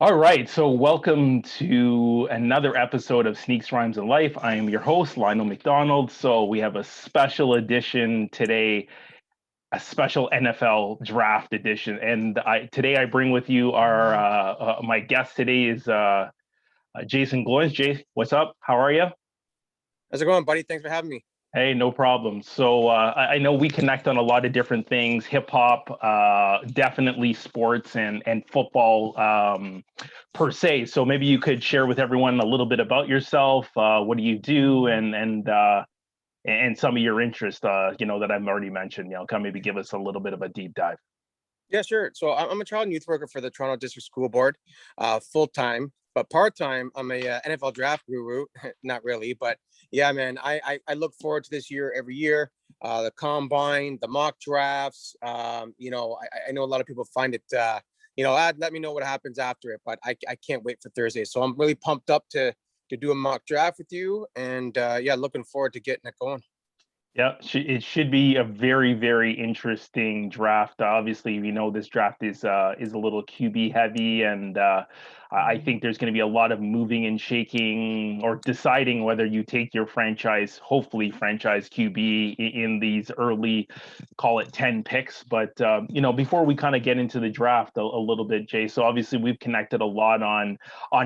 All right, so welcome to another episode of Sneaks, Rhymes, and Life. I am your host, Lionel McDonald. So we have a special edition today, a special NFL draft edition. And today I bring with you my guest today is Jason Gloyns. Jay, what's up? How are you? How's it going, buddy? Thanks for having me. Hey, no problem. So I know we connect on a lot of different things, hip hop, definitely sports and football per se. So maybe you could share with everyone a little bit about yourself. What do you do, and some of your interests, that I've already mentioned. Kind of maybe give us a little bit of a deep dive. Yeah, sure. So I'm a child and youth worker for the Toronto District School Board, full time, but part time. I'm a NFL draft guru. Not really, but yeah, man. I look forward to this year every year. The combine, the mock drafts. I know a lot of people find it. Let me know what happens after it, but I can't wait for Thursday. So I'm really pumped up to do a mock draft with you, and yeah, looking forward to getting it going. Yeah, it should be a very, very interesting draft. Obviously, we know this draft is a little QB heavy, and I think there's going to be a lot of moving and shaking or deciding whether you take your franchise, hopefully franchise QB in these early, call it 10 picks. But before we kind of get into the draft a little bit, Jay. So obviously we've connected a lot on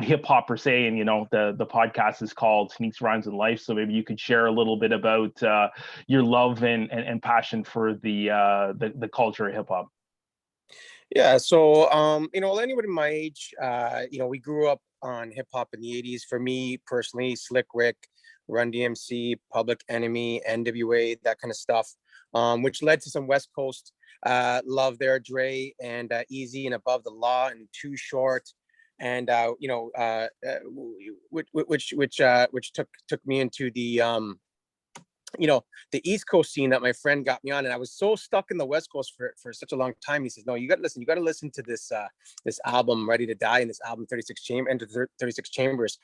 hip hop per se, and the podcast is called Sneaks, Rhymes, and Life. So maybe you could share a little bit about your love and passion for the culture of hip hop. Yeah, so anybody my age, we grew up on hip hop in the '80s. For me personally, Slick Rick, Run DMC, Public Enemy, NWA, that kind of stuff, which led to some West Coast love there, Dre and Easy and Above the Law and Too Short, and which took me into the East Coast scene that my friend got me on. And I was so stuck in the West Coast for such a long time. He says, no, you got to listen to this album Ready to Die, and this album 36 Chambers.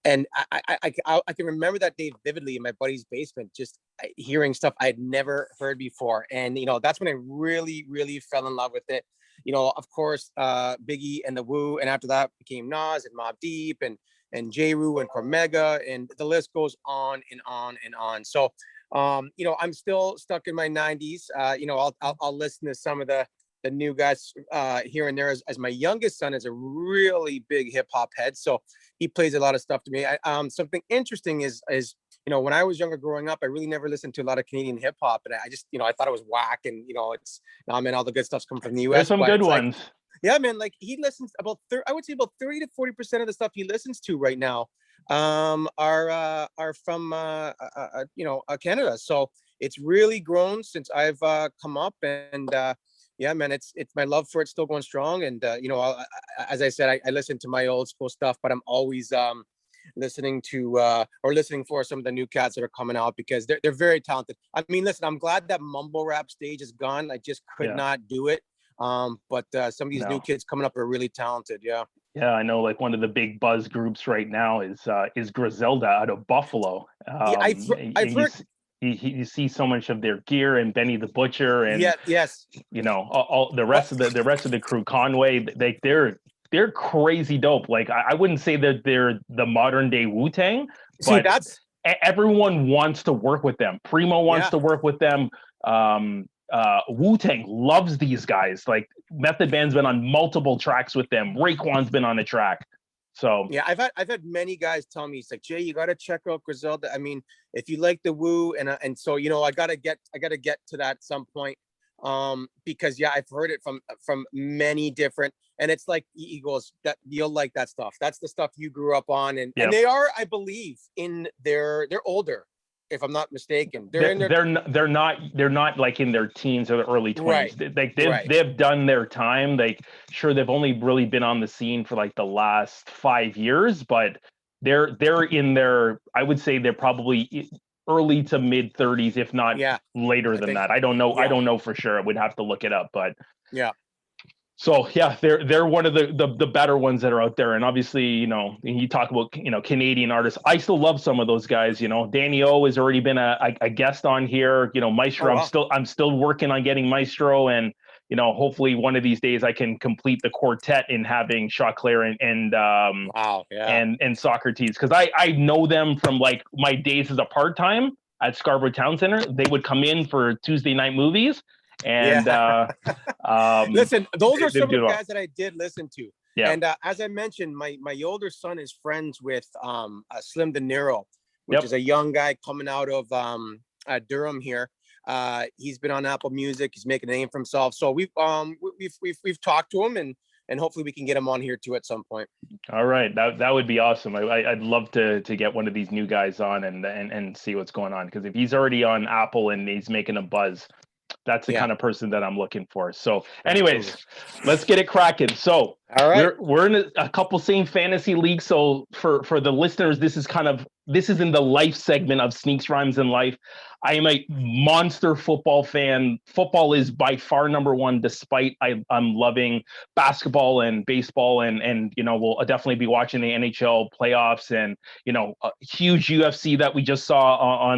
And I can remember that day vividly in my buddy's basement, just hearing stuff I'd never heard before. And, that's when I really, really fell in love with it. Of course, Biggie and the Wu, and after that became Nas and Mobb Deep and J. Rue and Cormega, and the list goes on and on and on. So, I'm still stuck in my 90s. I'll listen to some of the new guys here and there, as my youngest son is a really big hip hop head. So he plays a lot of stuff to me. Something interesting is when I was younger growing up, I really never listened to a lot of Canadian hip hop, and I just I thought it was whack, and it's man, all the good stuff's coming from the US. There's some good ones. Yeah, man, like he listens about I would say about 30 to 40% of the stuff he listens to right now are from Canada. So it's really grown since I've come up, and yeah, man, it's my love for it still going strong. And as I said, I listen to my old school stuff, but I'm always listening to or listening for some of the new cats that are coming out, because they're very talented. I mean, listen, I'm glad that mumble rap stage is gone. I just could not do it. But some of these new kids coming up are really talented. Yeah. Yeah, I know. Like one of the big buzz groups right now is Griselda out of Buffalo. Yeah, I've heard. You see so much of their gear, and Benny the Butcher, and yes, all the rest of the crew, Conway. They're crazy dope. Like I wouldn't say that they're the modern day Wu-Tang, but everyone wants to work with them. Primo wants to work with them. Wu-Tang loves these guys. Like Method Man's been on multiple tracks with them. Raekwon's been on a track. So yeah, I've had many guys tell me, it's like, Jay, you got to check out Griselda. I mean, if you like the Wu, and so I gotta get to that at some point, because I've heard it from many different, and it's like he goes, that you'll like that stuff. That's the stuff you grew up on, and they are, I believe, they're older, if I'm not mistaken. They're not like in their teens or the early 20s. Right. They've done their time. They've only really been on the scene for like the last 5 years, but they're in their, I would say they're probably early to mid 30s, if not later than that. I don't know. I don't know for sure. I would have to look it up, but yeah. So yeah, they're one of the better ones that are out there. And obviously, you talk about Canadian artists. I still love some of those guys. Danny O has already been a guest on here. Maestro. Oh, wow. I'm still working on getting Maestro, and hopefully one of these days I can complete the quartet in having Chauclair Wow. Yeah. and Socrates, because I know them from like my days as a part-time at Scarborough Town Center. They would come in for Tuesday night movies, and Yeah. Listen, those are they some of do the well. guys that I did listen to. Yeah. And as I mentioned, my older son is friends with Slim De Niro, which Yep. is a young guy coming out of Durham here. He's been on Apple Music. He's making a name for himself. So we've talked to him, and hopefully we can get him on here too at some point. All right, that would be awesome. I'd love to get one of these new guys on and see what's going on, because if he's already on Apple and he's making a buzz, that's the Yeah, kind of person that I'm looking for. So, absolutely. anyways, let's get it cracking. So, All right. we're in a couple same fantasy leagues. So for the listeners, this is in the life segment of Sneaks, Rhymes, and Life. I am a monster football fan. Football is by far number one, despite I'm loving basketball and baseball, and we'll definitely be watching the NHL playoffs, and a huge UFC that we just saw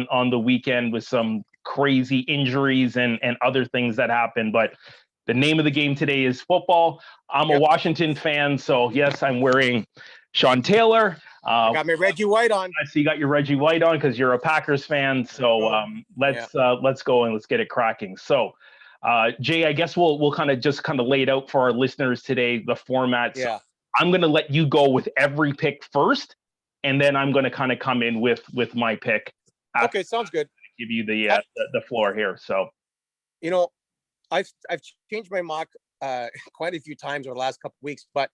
on the weekend with some crazy injuries and other things that happen. But the name of the game today is football. I'm a Yep. Washington fan, so yes, I'm wearing Sean Taylor. I got my Reggie White on. I see you got your Reggie White on because you're a Packers fan. So let's go and let's get it cracking. So Jay, I guess we'll kind of lay it out for our listeners today, the format. So Yeah. I'm going to let you go with every pick first, and then I'm going to kind of come in with my pick. Okay, sounds good. Give you the floor here. So, I've changed my mock quite a few times over the last couple of weeks, but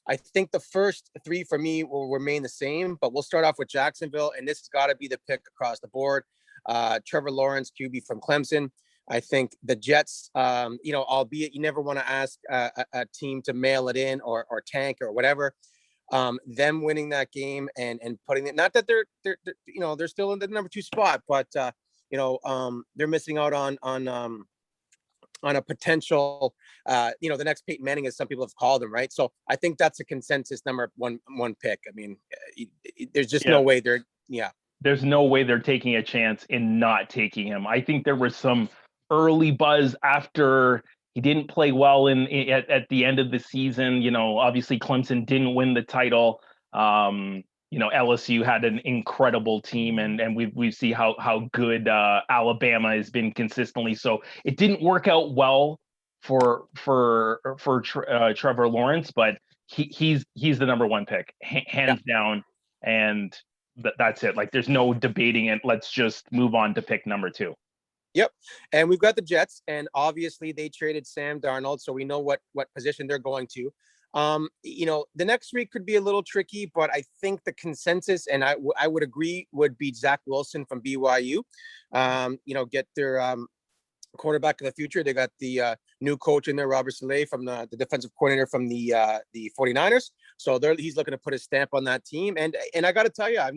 I think the first three for me will remain the same. But we'll start off with Jacksonville, and this has got to be the pick across the board. Trevor Lawrence, QB from Clemson. I think the Jets, albeit you never want to ask a team to mail it in or tank or whatever. Them winning that game and putting it, not that they're still in the number 2 spot, but they're missing out on a potential, the next Peyton Manning, as some people have called him, right? So I think that's a consensus number one pick. I mean, there's just no way there's no way they're taking a chance in not taking him. I think there was some early buzz after he didn't play well at the end of the season. Obviously Clemson didn't win the title. LSU had an incredible team, and we see how good Alabama has been consistently. So it didn't work out well for Trevor Lawrence, but he's the number one pick, hands down, and that's it. Like, there's no debating it. Let's just move on to pick number 2. Yep. And we've got the Jets, and obviously they traded Sam Darnold, so we know what position they're going to. The next week could be a little tricky, but I think the consensus, and I would agree, would be Zach Wilson from BYU. Get their quarterback of the future. They got the new coach in there, Robert Saleh, from the defensive coordinator from the 49ers. So he's looking to put a stamp on that team. And I got to tell you, I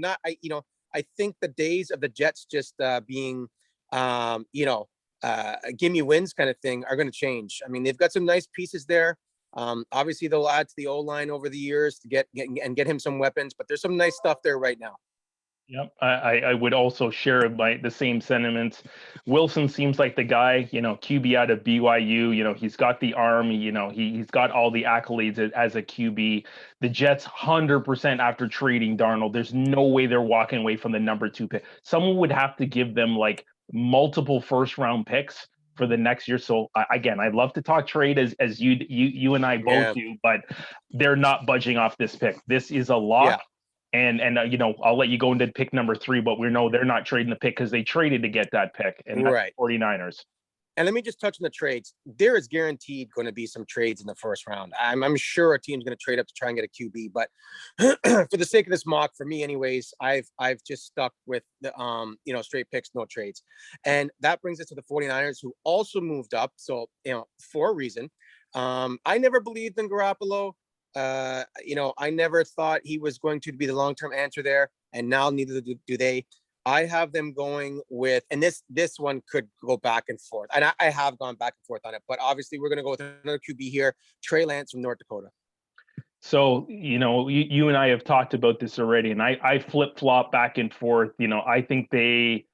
think the days of the Jets just being give me wins kind of thing are going to change. I mean, they've got some nice pieces there. Obviously they'll add to the O-line over the years to get him some weapons, but there's some nice stuff there right now. Yep. I would also share the same sentiments. Wilson seems like the guy, QB out of BYU, he's got the arm, he's got all the accolades as a QB. The Jets 100% after trading Darnold, there's no way they're walking away from the number 2 pick. Someone would have to give them like multiple first round picks for the next year. So again, I'd love to talk trade as you and I both do, but they're not budging off this pick. This is a lock. Yeah. And I'll let you go into pick number 3, but we know they're not trading the pick because they traded to get that pick, and that's 49ers. And let me just touch on the trades. There is guaranteed going to be some trades in the first round. I'm sure a team's going to trade up to try and get a QB, but for the sake of this mock, for me anyways, I've just stuck with the straight picks, no trades. And that brings us to the 49ers, who also moved up. So, for a reason. I never believed in Garoppolo. I never thought he was going to be the long-term answer there, and now neither do they. I have them going with, and this one could go back and forth, and I have gone back and forth on it, but obviously we're going to go with another QB here, Trey Lance from North Dakota. So, you and I have talked about this already, and I flip-flop back and forth. I think they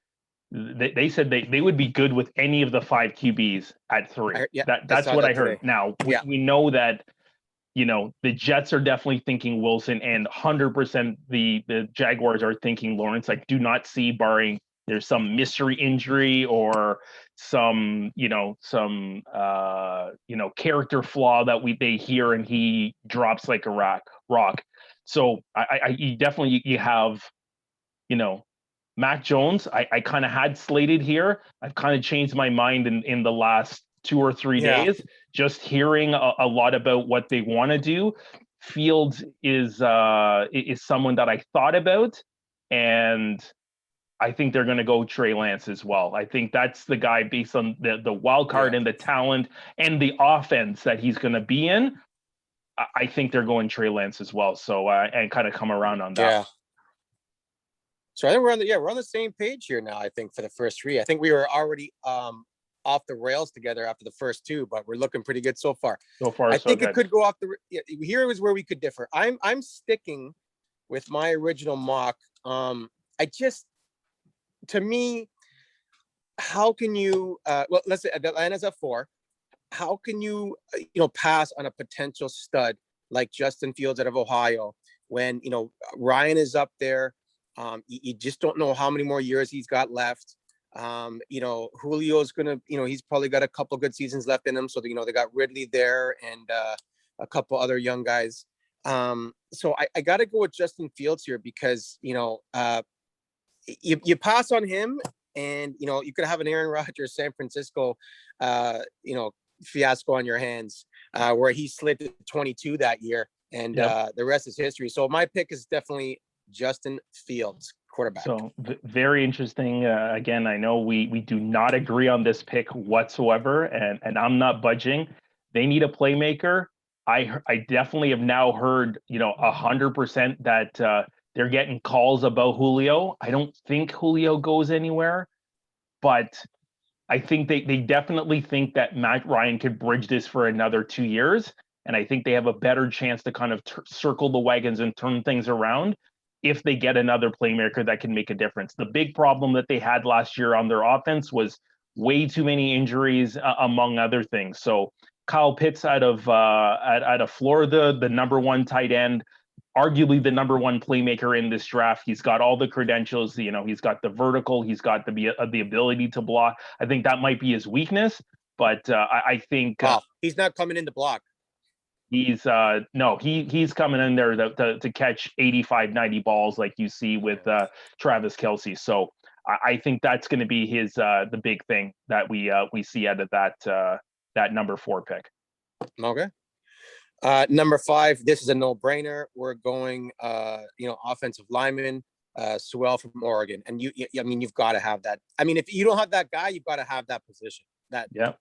They said they would be good with any of the five QBs at three. Yeah, I That's saw what I that heard. today. Now Yeah, we know that the Jets are definitely thinking Wilson, and 100% the Jaguars are thinking Lawrence. I do not see, barring there's some mystery injury or some character flaw that they hear and he drops like a rock. So you definitely you have Mac Jones. I kind of had slated here. I've kind of changed my mind in the last 2 or 3 yeah, days. Just hearing a lot about what they want to do. Fields is someone that I thought about, and I think they're going to go Trey Lance as well. I think that's the guy based on the wild yeah, card and the talent and the offense that he's going to be in. I think they're going Trey Lance as well. So and kind of come around on that. yeah. So I think we're on the same page here now. I think for the first three, I think we were already off the rails together after the first two, but we're looking pretty good so far. So far, I so think it good. could go off the. Here is where we could differ. I'm sticking with my original mock. I just, to me, how can you? Well, let's say Atlanta's at 4. How can you pass on a potential stud like Justin Fields out of Ohio when Ryan is up there? You just don't know how many more years he's got left. Julio's gonna, he's probably got a couple good seasons left in him. So they got Ridley there and a couple other young guys. So I got to go with Justin Fields here because you pass on him, and you could have an Aaron Rodgers San Francisco, fiasco on your hands, where he slid to 22 that year, and Yep. the rest is history. So my pick is definitely Justin Fields, quarterback. So very interesting. Again, I know we do not agree on this pick whatsoever, and I'm not budging. They need a playmaker. I definitely have now heard 100% that they're getting calls about Julio. I don't think Julio goes anywhere, but I think they definitely think that Matt Ryan could bridge this for another 2 years. And I think they have a better chance to kind of circle the wagons and turn things around if they get another playmaker that can make a difference. The big problem that they had last year on their offense was way too many injuries, among other things. So Kyle Pitts out of Florida, the number one tight end, arguably the number one playmaker in this draft. He's got all the credentials. He's got the vertical. He's got the ability to block. I think that might be his weakness, but I think he's not coming in to block. He's no, he's coming in there to catch 85, 90 balls like you see with Travis Kelce. So I think that's going to be his the big thing that we see out of that number 4 pick. Okay. Number 5, this is a no-brainer. We're going, offensive lineman, Sewell from Oregon, and you've got to have that. I mean, if you don't have that guy, you've got to have that position. Yeah.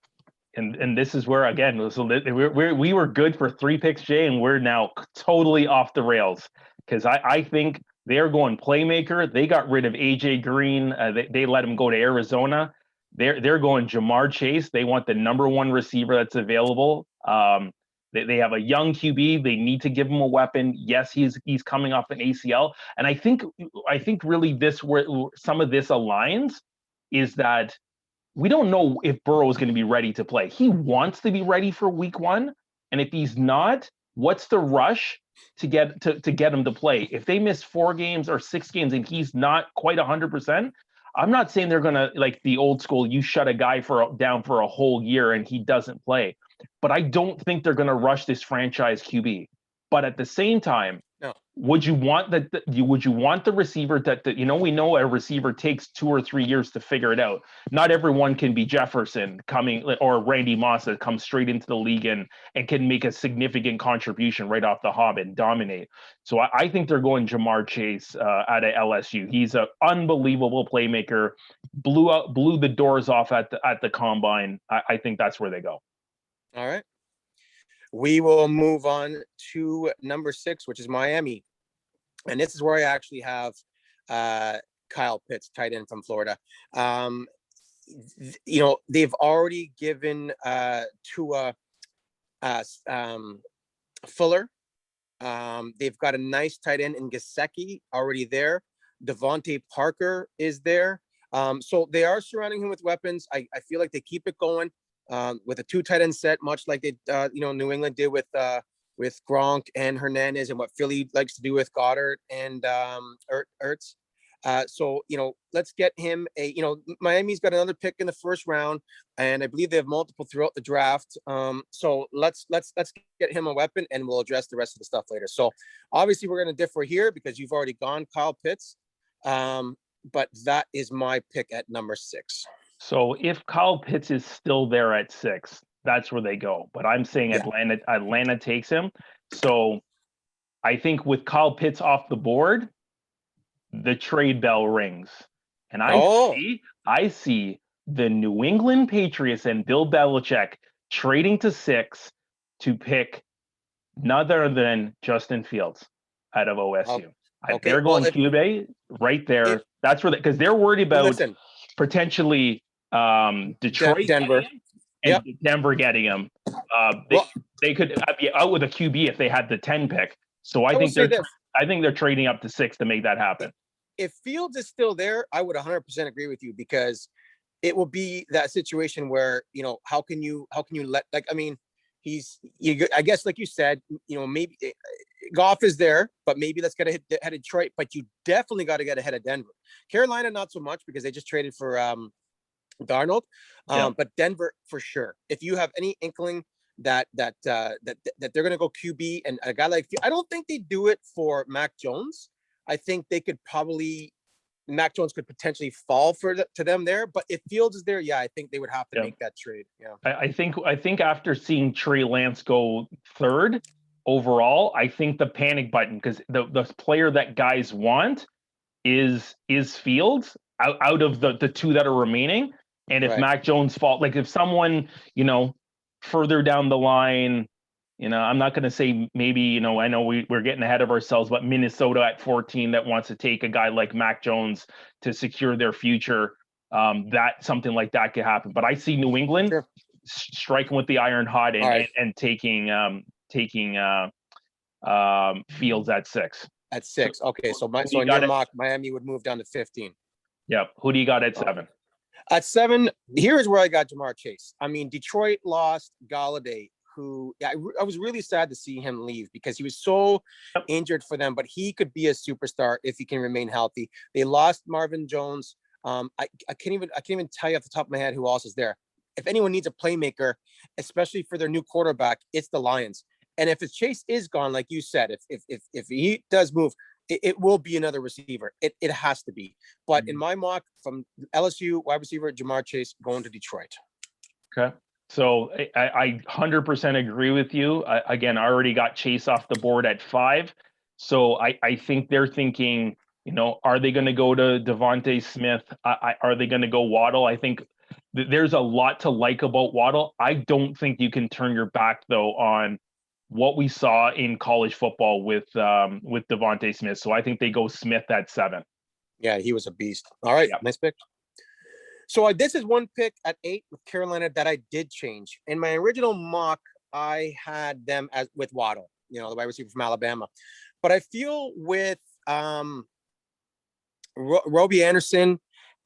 And this is where, again, so we were good for 3 picks, Jay, and we're now totally off the rails because I think they're going playmaker. They got rid of AJ Green. They let him go to Arizona. They're going Jamar Chase. They want the number 1 receiver that's available. They have a young QB. They need to give him a weapon. Yes, he's coming off an ACL, and I think really this where some of this aligns is that we don't know if Burrow is going to be ready to play. He wants to be ready for week 1. And if he's not, what's the rush to get him to play? If they miss 4 games or 6 games and he's not quite 100%, I'm not saying they're going to, like the old school, you shut a guy down for a whole year and he doesn't play. But I don't think they're going to rush this franchise QB. But at the same time, No. Would you want the receiver that we know a receiver takes 2 or 3 years to figure it out. Not everyone can be Jefferson coming or Randy Moss that comes straight into the league and can make a significant contribution right off the hop and dominate. So I think they're going Jamar Chase out of LSU. He's an unbelievable playmaker. Blew the doors off at the combine. I think that's where they go. All right. We will move on to number 6, which is Miami. And this is where I actually have Kyle Pitts, tight end from Florida. They've already given Tua Fuller. They've got a nice tight end in Gesicki already there. Devontae Parker is there. So they are surrounding him with weapons. I feel like they keep it going with a 2 tight end set, much like they, New England did with Gronk and Hernandez, and what Philly likes to do with Goddard and Ertz. So let's get him Miami's got another pick in the first round, and I believe they have multiple throughout the draft. So let's get him a weapon, and we'll address the rest of the stuff later. So obviously we're going to differ here because you've already gone Kyle Pitts, but that is my pick at number 6. So if Kyle Pitts is still there at 6, that's where they go. But I'm saying Atlanta takes him. So I think with Kyle Pitts off the board, the trade bell rings. And I see the New England Patriots and Bill Belichick trading to 6 to pick none other than Justin Fields out of OSU. Okay. They're going QB right there. That's where because they're worried about potentially Detroit, Denver, and Denver getting him. They could be out with a QB if they had the 10 pick. So I think they're trading up to 6 to make that happen. If Fields is still there, I would 100% agree with you, because it will be that situation where how can you let I guess like you said, maybe Goff is there, but maybe let's get ahead of Detroit. But you definitely got to get ahead of Denver. Carolina, not so much, because they just traded for Darnold. But Denver for sure. If you have any inkling that they're going to go QB, and a guy like, I don't think they do it for Mac Jones. I think Mac Jones could potentially fall to them there. But if Fields is there, I think they would have to make that trade. Yeah, I think after seeing Trey Lance go 3rd overall, I think the panic button, because the player that guys want is Fields out of the 2 that are remaining. And if Mac Jones falls, like if someone further down the line, I'm not going to say maybe, I know we're getting ahead of ourselves, but Minnesota at 14 that wants to take a guy like Mac Jones to secure their future, that something like that could happen. But I see New England striking with the iron hot and taking Fields at 6. At 6. Okay. So in your mock, Miami would move down to 15. Yep. Who do you got at 7? At 7, here's where I got Jamar Chase. I mean, Detroit lost Galladay, who I was really sad to see him leave, because he was so injured for them, but he could be a superstar if he can remain healthy. They lost Marvin Jones. I can't even tell you off the top of my head who else is there. If anyone needs a playmaker, especially for their new quarterback, it's the Lions. And if his Chase is gone, like you said, if he does move, it will be another receiver. It has to be. But in my mock, from LSU wide receiver Jamar Chase going to Detroit. Okay. So I 100% agree with you. Again, I already got Chase off the board at 5. So I think they're thinking, are they going to go to Devontae Smith? Are they going to go Waddle? I think there's a lot to like about Waddle. I don't think you can turn your back, though, on what we saw in college football with Devontae Smith. So I think they go Smith at 7. Yeah, he was a beast. All right, nice pick. So this is one pick at 8 with Carolina that I did change. In my original mock, I had them with Waddle, the wide receiver from Alabama. But I feel with Robbie Anderson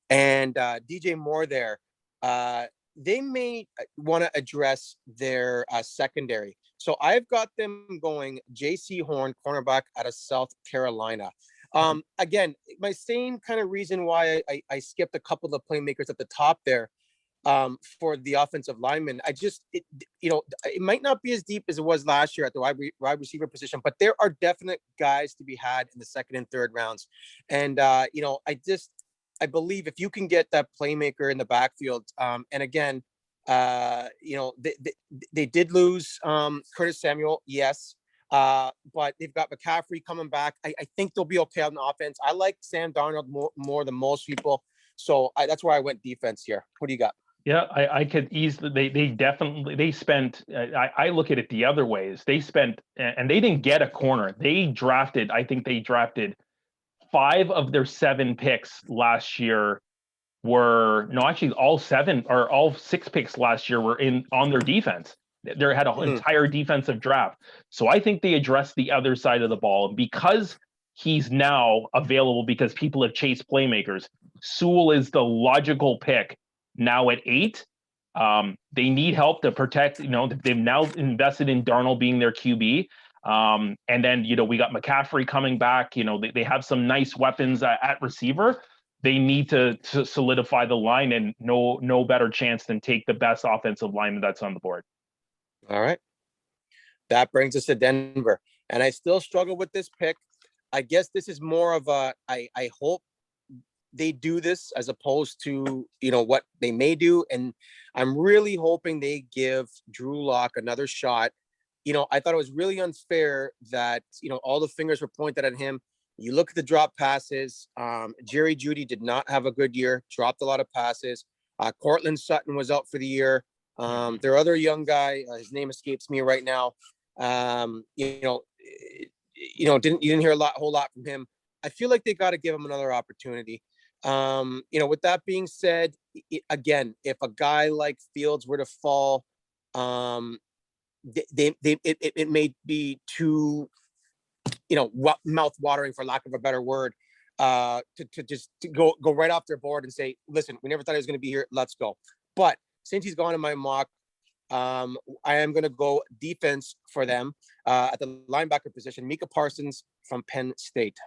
and DJ Moore there, they may want to address their secondary. So I've got them going J.C. Horn, cornerback out of South Carolina. Again, my same kind of reason why I skipped a couple of the playmakers at the top there for the offensive linemen. It might not be as deep as it was last year at the wide receiver position, but there are definite guys to be had in the 2nd and 3rd rounds. And, I believe if you can get that playmaker in the backfield, and again, they did lose Curtis Samuel, yes, but they've got McCaffrey coming back. I think they'll be okay on the offense. I like Sam Darnold more than most people, so that's where I went defense here. What do you got? Yeah, I could easily. They spent. I look at it the other ways. They spent, and they didn't get a corner. I think they drafted 5 of their 7 picks last year were actually all 7 or all 6 picks last year were on their defense. They had an entire defensive draft. So I think they addressed the other side of the ball. And because he's now available because people have chased playmakers. Sewell is the logical pick now at 8. They need help to protect. They've now invested in Darnold being their QB. And then, we got McCaffrey coming back. They have some nice weapons at receiver. They need to solidify the line, and no better chance than take the best offensive lineman that's on the board. All right. That brings us to Denver. And I still struggle with this pick. I guess this is more of I hope they do this as opposed to, what they may do. And I'm really hoping they give Drew Lock another shot. I thought it was really unfair that, all the fingers were pointed at him. You look at the drop passes. Jerry Jeudy did not have a good year, dropped a lot of passes. Cortland Sutton was out for the year. Their other young guy, his name escapes me right now. You didn't hear a whole lot from him. I feel like they got to give him another opportunity. With that being said, again, if a guy like Fields were to fall, it may be too, mouth watering, for lack of a better word, to go right off their board and say, listen, we never thought he was going to be here. Let's go. But since he's gone in my mock, I am going to go defense for them at the linebacker position. Micah Parsons from Penn State.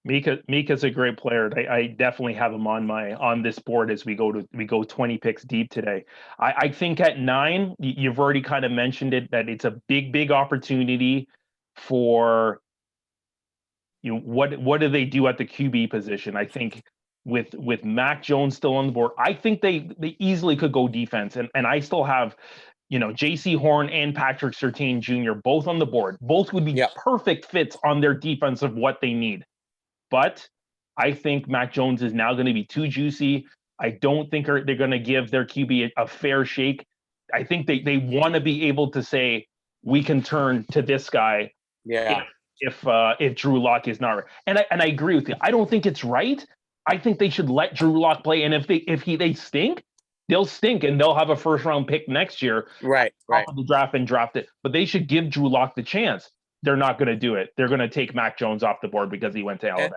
Mika's a great player. I definitely have him on this board as we go 20 picks deep today. I think at 9, you've already kind of mentioned it, that it's a big opportunity for what do they do at the QB position? I think with Mac Jones still on the board, I think they easily could go defense, and I still have J.C. Horn and Patrick Surtain Jr. both on the board. Both would be perfect fits on their defense of what they need. But I think Mac Jones is now going to be too juicy. I don't think they're going to give their QB a fair shake. I think they want to be able to say, we can turn to this guy if Drew Lock is not right. And I agree with you. I don't think it's right. I think they should let Drew Lock play. And if they stink, they'll stink, and they'll have a first round pick next year. Right. Of the draft and draft it. But they should give Drew Lock the chance. They're not going to do it. They're going to take Mac Jones off the board because he went to Alabama.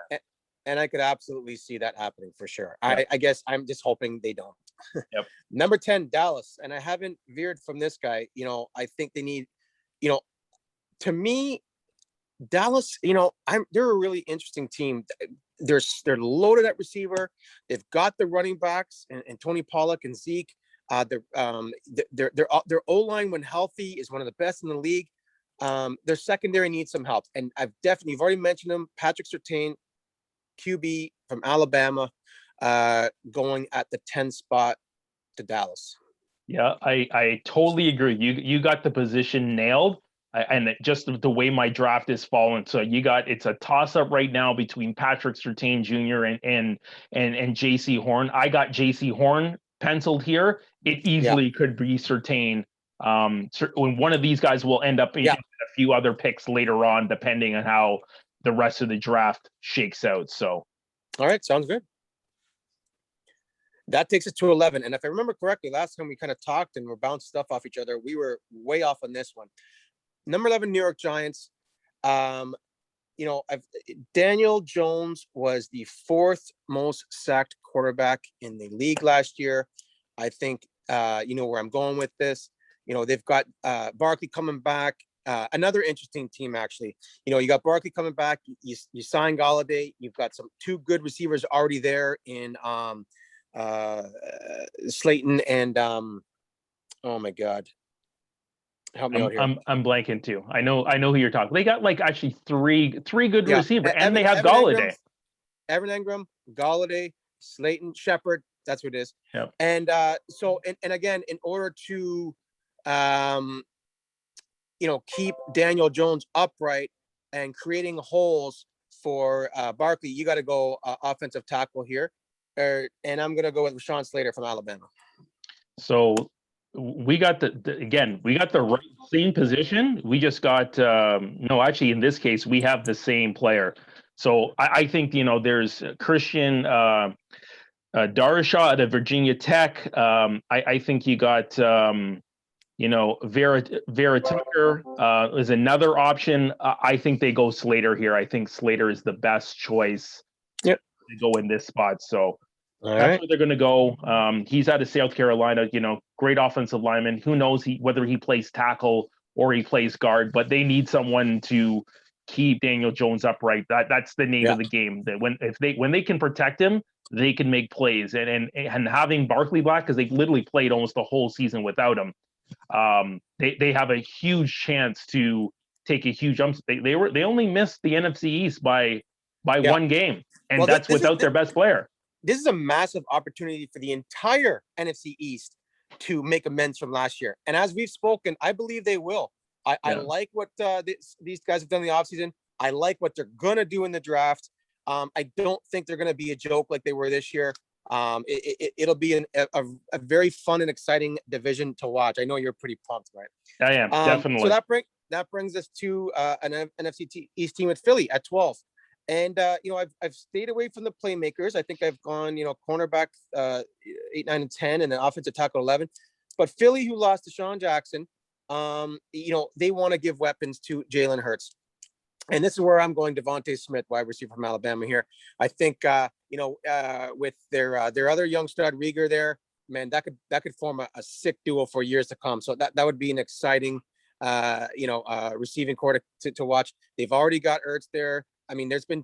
And I could absolutely see that happening for sure. Yep. I guess I'm just hoping they don't. Yep. Number 10, Dallas. And I haven't veered from this guy. I think they need, to me, Dallas, they're a really interesting team. They're loaded at receiver. They've got the running backs and Tony Pollard and Zeke. Their O-line when healthy is one of the best in the league. Their secondary needs some help. And you've already mentioned them, Patrick Surtain, QB from Alabama, going at the 10 spot to Dallas. Yeah, I totally agree. You got the position nailed. And just the way my draft is fallen. So it's a toss up right now between Patrick Surtain Jr. and J.C. Horn. I got J.C. Horn penciled here. It easily could be Surtain. When one of these guys will end up in a few other picks later on, depending on how the rest of the draft shakes out. So, all right, sounds good. That takes us to 11. And if I remember correctly, last time we kind of talked and were bounced stuff off each other, we were way off on this one. Number 11, New York Giants. Daniel Jones was the 4th most sacked quarterback in the league last year. I think, where I'm going with this. They've got Barkley coming back. Another interesting team, actually. You got Barkley coming back. You sign Golladay. You've got 2 good receivers already there in Slayton and oh my God. Help me out here. I'm blanking too. I know who you're talking. They got actually three good receivers, and they have Golladay. Evan Engram, Golladay, Slayton, Shepard. That's what it is. Yep. And and again, in order to keep Daniel Jones upright and creating holes for Barkley, you got to go offensive tackle here. And I'm going to go with Rashawn Slater from Alabama. So we got the right same position. We just got actually in this case we have the same player. So I think there's Christian Darrisaw out of Virginia Tech. I think you got Vera Tucker is another option. I think they go Slater here. I think Slater is the best choice Yep. to go in this spot. So All that's right. where they're going to go. He's out of South Carolina. Great offensive lineman. Who knows whether he plays tackle or he plays guard? But they need someone to keep Daniel Jones upright. That's the name Yeah. of the game. That when they can protect him, they can make plays. And having Barkley back, because they literally played almost the whole season without him, they have a huge chance to take a huge jump. They only missed the NFC East by Yeah. one game, and Well, that's without their best player. This is a massive opportunity for the entire NFC East to make amends from last year. And as we've spoken, I believe they will. I like what these guys have done in the offseason. I like what they're going to do in the draft. I don't think they're going to be a joke like they were this year. It'll be a very fun and exciting division to watch. I know you're pretty pumped, right? I am, definitely. So that brings us to an NFC East team with Philly at 12. And I've stayed away from the playmakers. I think I've gone, cornerback 8, 9, and 10, and then offensive tackle 11. But Philly, who lost to Sean Jackson, they want to give weapons to Jalen Hurts. And this is where I'm going. Devontae Smith, wide receiver from Alabama here. I think with their other young stud Rieger there, man, that could form a sick duo for years to come. So that would be an exciting receiving core to watch. They've already got Ertz there. I mean, there's been,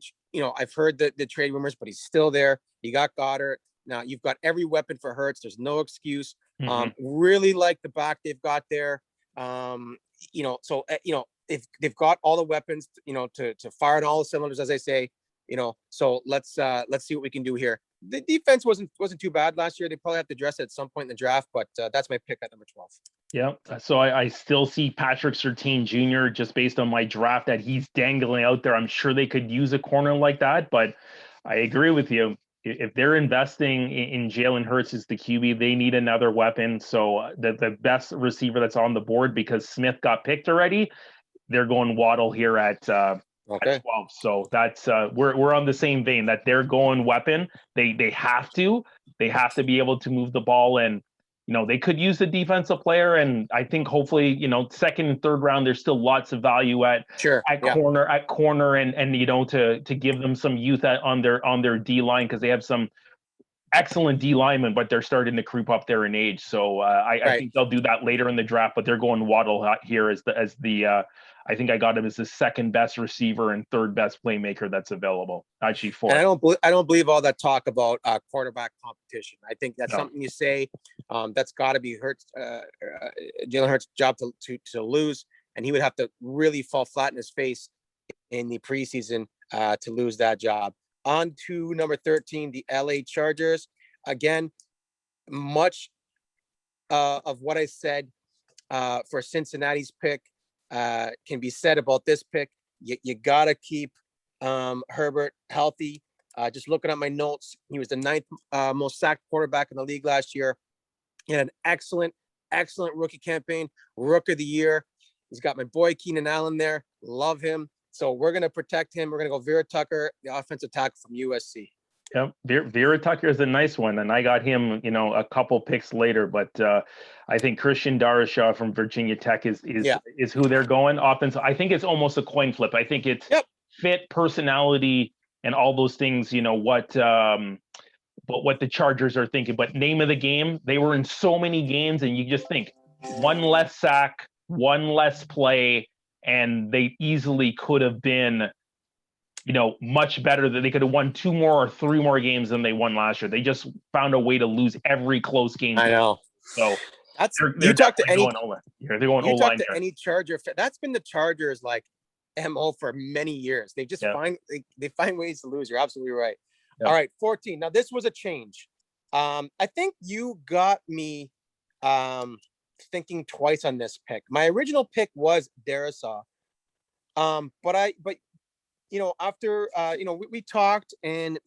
I've heard the trade rumors, but he's still there. You got Goddard. Now you've got every weapon for Hurts. There's no excuse. Really like the back they've got there. They've got all the weapons, to fire on all the cylinders, as they say. So let's see what we can do here. The defense wasn't too bad last year. They probably have to address it at some point in the draft, but that's my pick at number 12. Yeah. So I still see Patrick Surtain Jr. just based on my draft that he's dangling out there. I'm sure they could use a corner like that, but I agree with you. If they're investing in Jalen Hurts as the QB, they need another weapon. So the best receiver that's on the board, because Smith got picked already, they're going Waddle here at 12. So that's we're on the same vein that they're going weapon. They have to be able to move the ball, and they could use the defensive player. And I think hopefully, second and third round, there's still lots of value at corner and to give them some youth on their D line, because they have some excellent D linemen, but they're starting to creep up there in age. So I think they'll do that later in the draft, but they're going Waddle here as the I think I got him as the second best receiver and third best playmaker that's available. Actually, fourth. And I don't believe all that talk about quarterback competition. I think that's something you say. That's got to be Jalen Hurts' job to lose, and he would have to really fall flat in his face in the preseason to lose that job. On to number 13, the LA Chargers. Again, much of what I said for Cincinnati's pick can be said about this pick. You got to keep Herbert healthy. Just looking at my notes, he was the 9th most sacked quarterback in the league last year. He had an excellent rookie campaign, Rook of the Year. He's got my boy Keenan Allen there. Love him. So we're going to protect him. We're going to go Vera Tucker, the offensive tackle from USC. Yeah, Vera Tucker is a nice one, and I got him, a couple picks later. But I think Christian Darrisaw from Virginia Tech is who they're going. Offense, I think it's almost a coin flip. I think it's fit, personality, and all those things. What the Chargers are thinking. But name of the game, they were in so many games, and you just think one less sack, one less play, and they easily could have been much better. That they could have won 2 more or 3 more games than they won last year. They just found a way to lose every close game. I know. So you talk to any any Charger. That's been the Chargers MO for many years. They just they find ways to lose. You're absolutely right. Yep. All right, 14. Now this was a change. I think you got me thinking twice on this pick. My original pick was Darrisaw. But after we talked and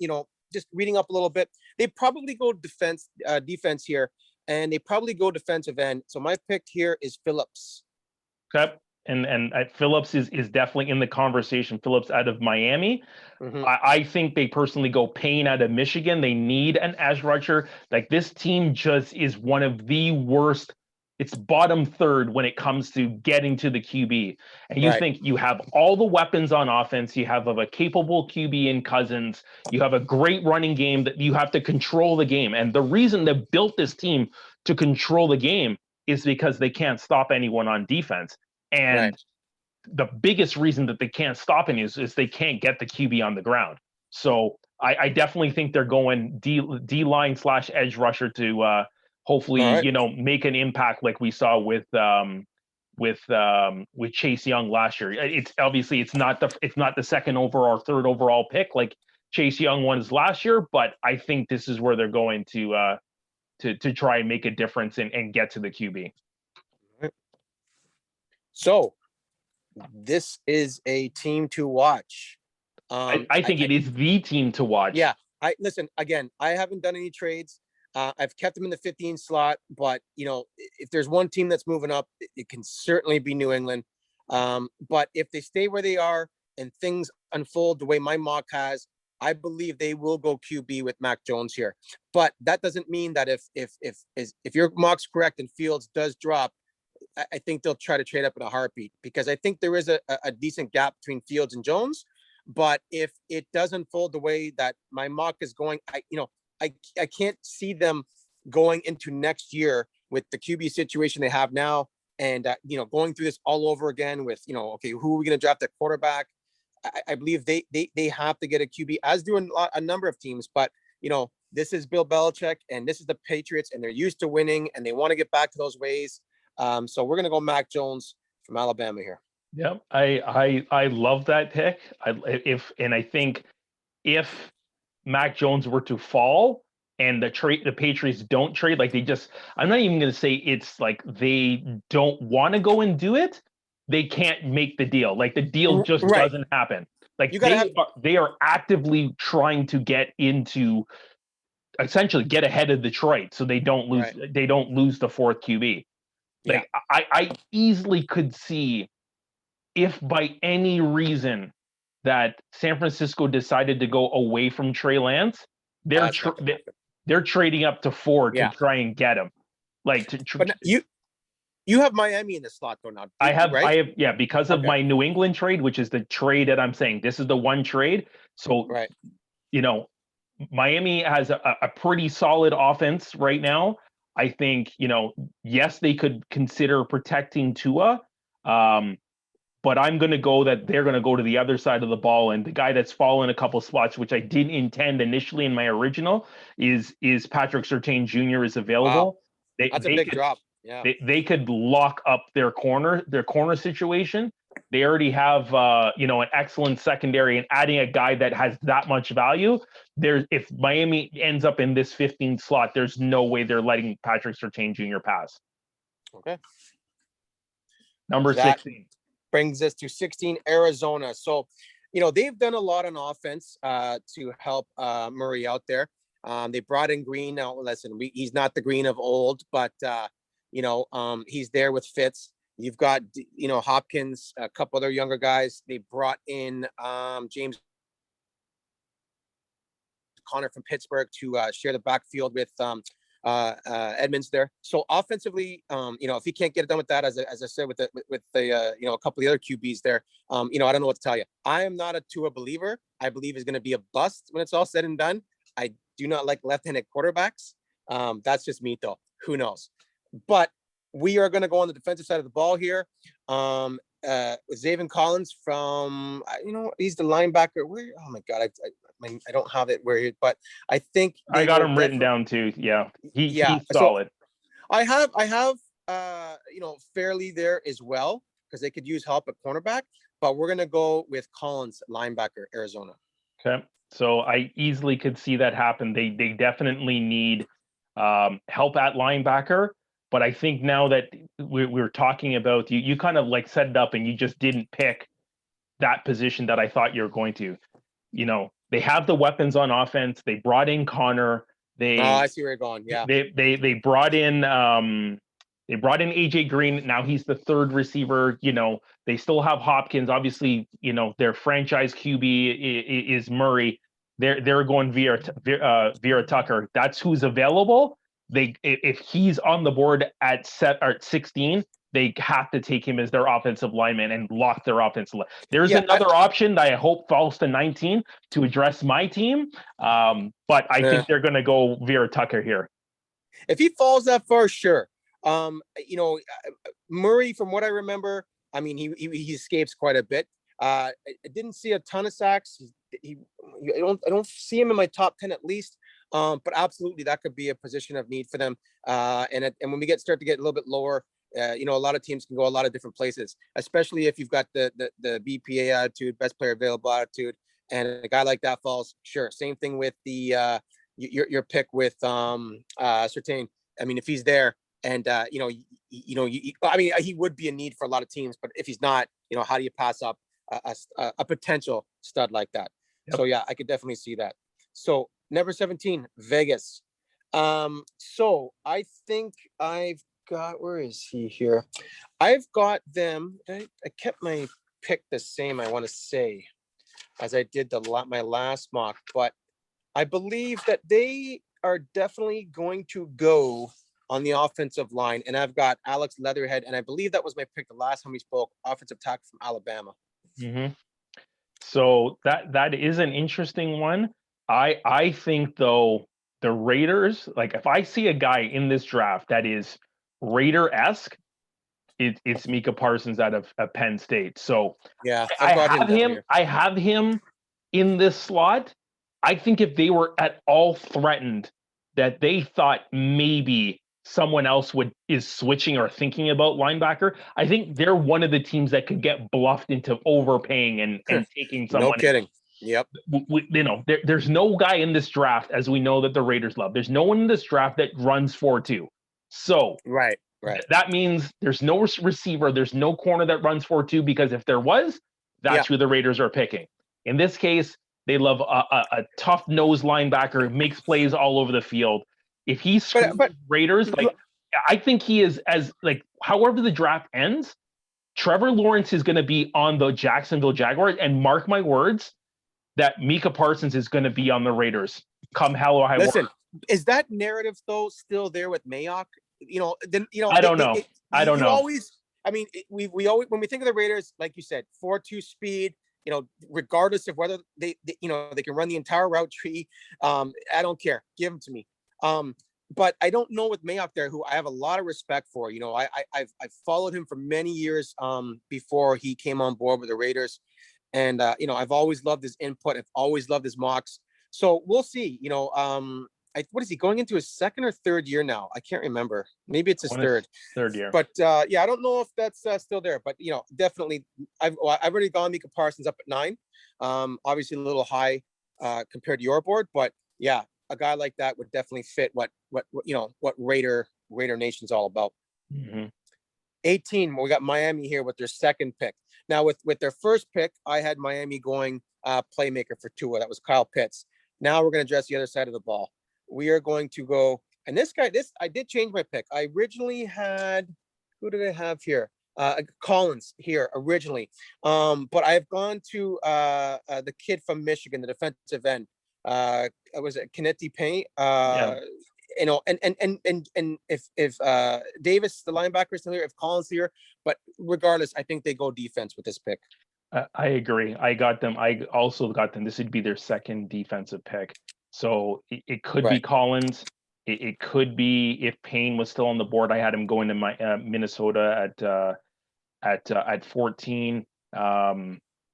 just reading up a little bit, they probably go defense here, and they probably go defensive end. So my pick here is Phillips. Okay. And Phillips is definitely in the conversation. Phillips out of Miami. Mm-hmm. I think they personally go Payne out of Michigan. They need an edge rusher. This team just is one of the worst It's bottom third when it comes to getting to the QB. And you Right. think you have all the weapons on offense, you have a capable QB in Cousins, you have a great running game that you have to control the game. And the reason they built this team to control the game is because they can't stop anyone on defense. Right. And the biggest reason that they can't stop any is they can't get the QB on the ground. So I definitely think they're going D line / edge rusher to hopefully, All right. make an impact like we saw with Chase Young last year. It's obviously it's not the second overall or third overall pick like Chase Young was last year, but I think this is where they're going to try and make a difference and get to the QB. So this is a team to watch. I think it is the team to watch. Yeah. I listen again. I haven't done any trades. I've kept them in the 15 slot, but if there's one team that's moving up, it can certainly be New England. But if they stay where they are and things unfold the way my mock has, I believe they will go QB with Mac Jones here. But that doesn't mean that if your mock's correct and Fields does drop, I think they'll try to trade up in a heartbeat, because I think there is a decent gap between Fields and Jones. But if it does unfold the way that my mock is going, I can't see them going into next year with the QB situation they have now, and going through this all over again with okay, who are we going to draft at quarterback? I believe they have to get a QB, as do a number of teams. But this is Bill Belichick and this is the Patriots, and they're used to winning and they want to get back to those ways. So we're going to go Mac Jones from Alabama here. Yep, I love that pick. I think if Mac Jones were to fall and the Patriots don't trade, like I'm not even going to say it's like they don't want to go and do it. They can't make the deal. Like the deal just doesn't happen. Like they are actively trying to essentially get ahead of Detroit so they don't lose. Right. They don't lose the fourth QB. Like I easily could see, if by any reason that San Francisco decided to go away from Trey Lance, they're trading up to 4 to try and get him. Like but you have Miami in the slot though now. I have because of my New England trade, which is the trade that I'm saying. This is the one trade. So Miami has a pretty solid offense right now. I think, yes, they could consider protecting Tua. But I'm going to go that they're going to go to the other side of the ball. And the guy that's fallen a couple spots, which I didn't intend initially in my original, is Patrick Surtain Jr. is available. Wow. That's a big drop. Yeah. They could lock up their corner situation. They already have an excellent secondary, and adding a guy that has that much value, if Miami ends up in this 15th slot, there's no way they're letting Patrick Surtain Jr. pass. Okay. Number 16. Brings us to 16, Arizona. So, they've done a lot on offense to help Murray out there. They brought in Green. Now, listen, he's not the Green of old, but he's there with Fitz. You've got Hopkins, a couple other younger guys. They brought in James Conner from Pittsburgh to share the backfield with Edmonds there. So offensively, if he can't get it done with that, as I said, with the a couple of the other QBs there, I don't know what to tell you. I am not a Tua believer. I believe he's going to be a bust when it's all said and done. I do not like left-handed quarterbacks. That's just me though. Who knows? But we are going to go on the defensive side of the ball here. Zaven Collins from, he's the linebacker. Oh my God, I don't have it where he, but I think I got him written down too. Yeah, he's solid. So I have Fairley there as well, because they could use help at cornerback. But we're gonna go with Collins, linebacker, Arizona. Okay, so I easily could see that happen. They definitely need help at linebacker. But I think now that we're talking about, you kind of like set it up and you just didn't pick that position that I thought you were going to. They have the weapons on offense. They brought in Connor. I see where you're going. Yeah. They brought in AJ Green. Now he's the third receiver. They still have Hopkins. Obviously, their franchise QB is Murray. They're going via Tucker. That's who's available. if he's on the board at 16, they have to take him as their offensive lineman and lock their offensive line. There's Yeah, another option that I hope falls to 19 to address my team, but I think they're going to go Vera Tucker here. If he falls that far, sure. You know, Murray, from what I remember, I mean, he escapes quite a bit. I didn't see a ton of sacks. I don't see him in my top 10 at least. But absolutely, that could be a position of need for them. And when we start to get a little bit lower, you know, a lot of teams can go a lot of different places, especially if you've got the BPA attitude, best player available attitude, and a guy like that falls. Sure. Same thing with the your pick with Surtain. I mean, if he's there, and you know, I mean, he would be a need for a lot of teams, but if he's not, you know, how do you pass up a potential stud like that? Yep. So yeah, I could definitely see that. So number 17, Vegas. So I think I've got, where is he here? I've got them. I kept my pick the same, I want to say, as I did my last mock, but I believe that they are definitely going to go on the offensive line. And I've got Alex Leatherhead, and I believe that was my pick the last time we spoke, offensive tackle from Alabama. Mm-hmm. So that is an interesting one. I think though the Raiders, like if I see a guy in this draft that is Raider-esque, it's Micah Parsons out of Penn State. So yeah, I have him. I have him in this slot. I think if they were at all threatened that they thought maybe someone else is switching or thinking about linebacker, I think they're one of the teams that could get bluffed into overpaying and taking someone. No kidding. Yep. You know, there's no guy in this draft, as we know that the Raiders love. There's no one in this draft that runs 4.2. So right. That means there's no receiver, there's no corner that runs 4.2, because if there was, that's who the Raiders are picking. In this case, they love a tough nose linebacker who makes plays all over the field. If he screws Raiders, like I think he is, as like however the draft ends, Trevor Lawrence is going to be on the Jacksonville Jaguars, and mark my words that Micah Parsons is going to be on the Raiders come hell or high water. Listen, is that narrative though still there with Mayock? You know, then you know. I don't know. I don't know. Always, I mean, we always, when we think of the Raiders, like you said, 4.2 speed. You know, regardless of whether they you know, they can run the entire route tree. I don't care. Give them to me. But I don't know with Mayock there, who I have a lot of respect for. You know, I've followed him for many years before he came on board with the Raiders, and you know, I've always loved his input. I've always loved his mocks. So we'll see. You know, what is he going into his second or third year now? I can't remember. Maybe it's his third year. But yeah, I don't know if that's still there. But you know, definitely, I've already gone Micah Parsons up at 9. Obviously a little high compared to your board, but yeah, a guy like that would definitely fit what you know, what Raider Nation's all about. Mm-hmm. 18, we got Miami here with their second pick. Now with their first pick, I had Miami going playmaker for Tua. That was Kyle Pitts. Now we're going to address the other side of the ball. We are going to go, and I did change my pick. I originally had, who did I have here? Collins here originally. But I've gone to the kid from Michigan, the defensive end. Was it Kennedy Payne? You know, and if Davis, the linebacker, is still here, if Collins here, but regardless, I think they go defense with this pick. I agree. I got them. I also got them. This would be their second defensive pick. So it could be Collins. It could be, if Payne was still on the board, I had him going to my Minnesota at 14.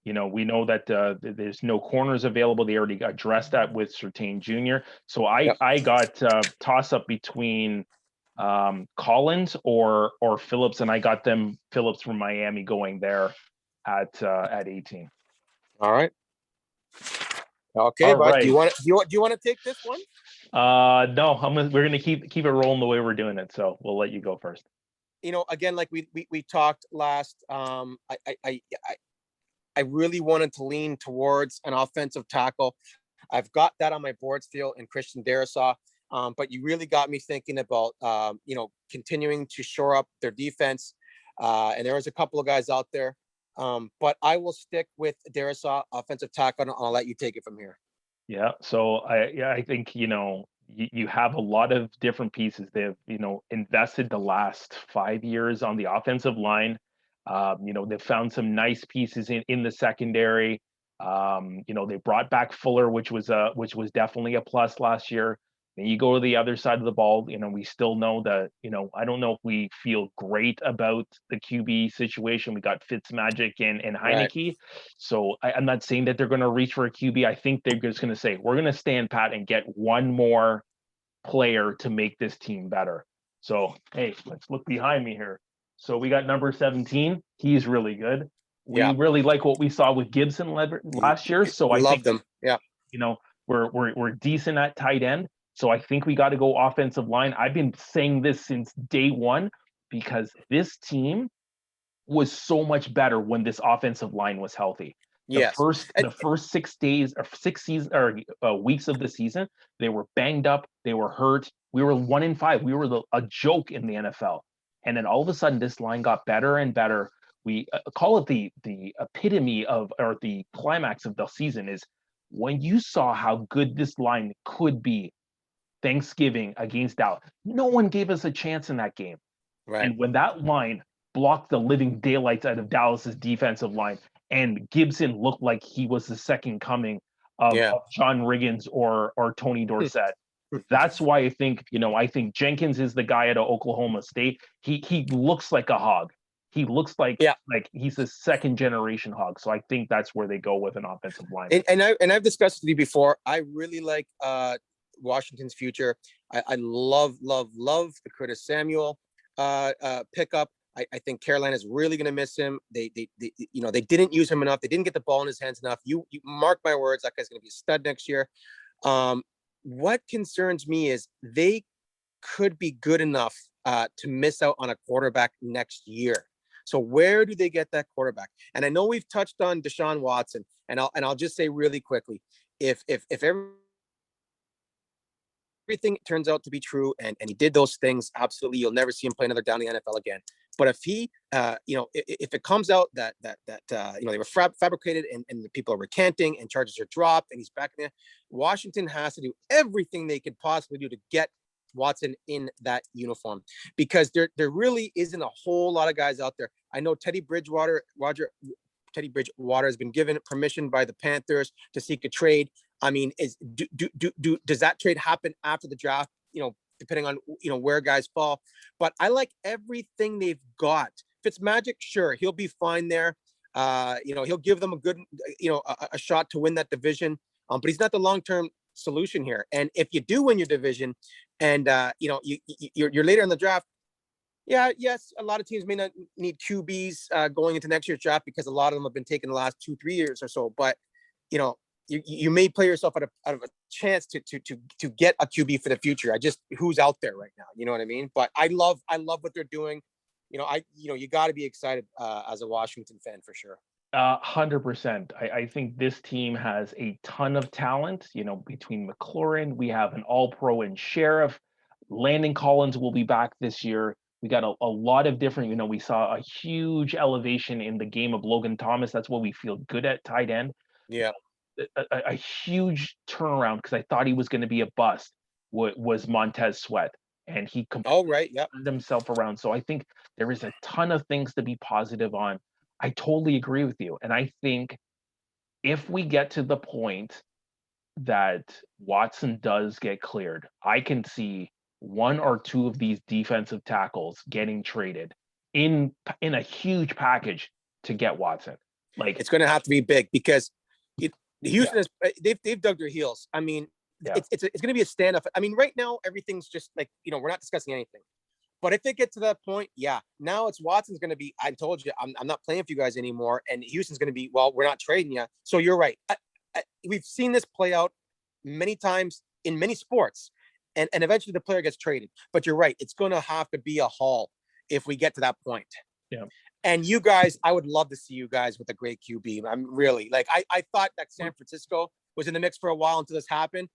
You know, we know that there's no corners available. They already addressed that with Surtain Jr. So I got toss up between Collins or Phillips, and I got them Phillips from Miami going there at 18. All right. Okay, but do you want to take this one? No, we're gonna keep it rolling the way we're doing it. So we'll let you go first. You know, again, like we talked last, I really wanted to lean towards an offensive tackle. I've got that on my board still in Christian Darrisaw. But you really got me thinking about you know, continuing to shore up their defense. And there was a couple of guys out there. But I will stick with Darrisaw, offensive tackle, and I'll let you take it from here. Yeah. So I think, you know, you have a lot of different pieces. They've, invested the last 5 years on the offensive line. They've found some nice pieces in the secondary. They brought back Fuller, which was definitely a plus last year. Then you go to the other side of the ball. We still know that, I don't know if we feel great about the QB situation. We got Fitzmagic and Right. Heineke. So I'm not saying that they're going to reach for a QB. I think they're just going to say, we're going to stand pat and get one more player to make this team better. So, hey, let's look behind me here. So we got number 17. He's really good. We Yeah. really like what we saw with Gibson last year. So I Love think, them. Yeah. we're decent at tight end. So I think we got to go offensive line. I've been saying this since day one because this team was so much better when this offensive line was healthy. The Yes. first And, the first 6 days or 6 season or weeks of the season, they were banged up, they were hurt. We were 1-5. We were a joke in the NFL, and then all of a sudden, this line got better and better. We call it the epitome of, or the climax of the season is when you saw how good this line could be. Thanksgiving against Dallas, no one gave us a chance in that game. right. And when that line blocked the living daylights out of Dallas's defensive line, and Gibson looked like he was the second coming of, Yeah. of John Riggins or Tony Dorsett. That's why I think Jenkins is the guy out of Oklahoma State. He looks like a hog. He looks like Yeah. like he's a second generation hog. So I think that's where they go with an offensive line. And I've discussed with you before. I really like Washington's future. I love the Curtis Samuel pickup. I think Carolina's really going to miss him. They didn't use him enough. They didn't get the ball in his hands enough. You mark my words, that guy's going to be a stud next year. What concerns me is they could be good enough to miss out on a quarterback next year. So where do they get that quarterback? And I know we've touched on Deshaun Watson, and I'll just say really quickly, if everything turns out to be true and he did those things, absolutely, you'll never see him play another down in the NFL again. But if he, if it comes out that they were fabricated and the people are recanting and charges are dropped and he's back in there, Washington has to do everything they could possibly do to get Watson in that uniform, because there really isn't a whole lot of guys out there. I know Teddy Bridgewater has been given permission by the Panthers to seek a trade. I mean, does that trade happen after the draft? Depending on where guys fall. But I like everything they've got. Fitzmagic, sure, he'll be fine there. He'll give them a good, a shot to win that division. But he's not the long-term solution here. And if you do win your division, and you're later in the draft, yes, a lot of teams may not need QBs going into next year's draft because a lot of them have been taken the last 2-3 years or so. But you may play yourself out of a chance to get a QB for the future. Who's out there right now? You know what I mean? But I love what they're doing. You got to be excited as a Washington fan for sure. 100%. I think this team has a ton of talent. Between McLaurin, we have an All-Pro in Sheriff. Landon Collins will be back this year. We got a lot of different. We saw a huge elevation in the game of Logan Thomas. That's what we feel good at tight end. Yeah. A huge turnaround, because I thought he was going to be a bust, was Montez Sweat, and he Right. Yeah. turned himself around. So I think there is a ton of things to be positive on. I totally agree with you, and I think if we get to the point that Watson does get cleared, I can see one or two of these defensive tackles getting traded in a huge package to get Watson. Like, it's going to have to be big, because Houston is they've dug their heels. I mean, it's going to be a standoff. I mean, right now everything's just like, we're not discussing anything. But if it gets to that point, now it's Watson's going to be, I told you, I'm not playing for you guys anymore. And Houston's going to be, well, we're not trading you. So you're right. We've seen this play out many times in many sports. And eventually the player gets traded. But you're right. It's going to have to be a haul if we get to that point. Yeah. And you guys, I would love to see you guys with a great QB. I'm really I thought that San Francisco was in the mix for a while until this happened.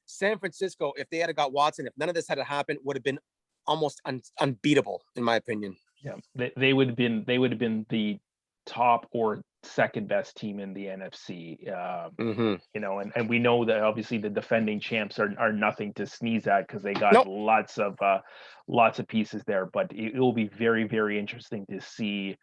San Francisco, if they had got Watson, if none of this had happened, would have been almost unbeatable, in my opinion. Yeah, they would have been the top or second best team in the NFC. Mm-hmm. You know, and we know that obviously the defending champs are nothing to sneeze at because they got Nope. lots of pieces there. But it will be very, very interesting to see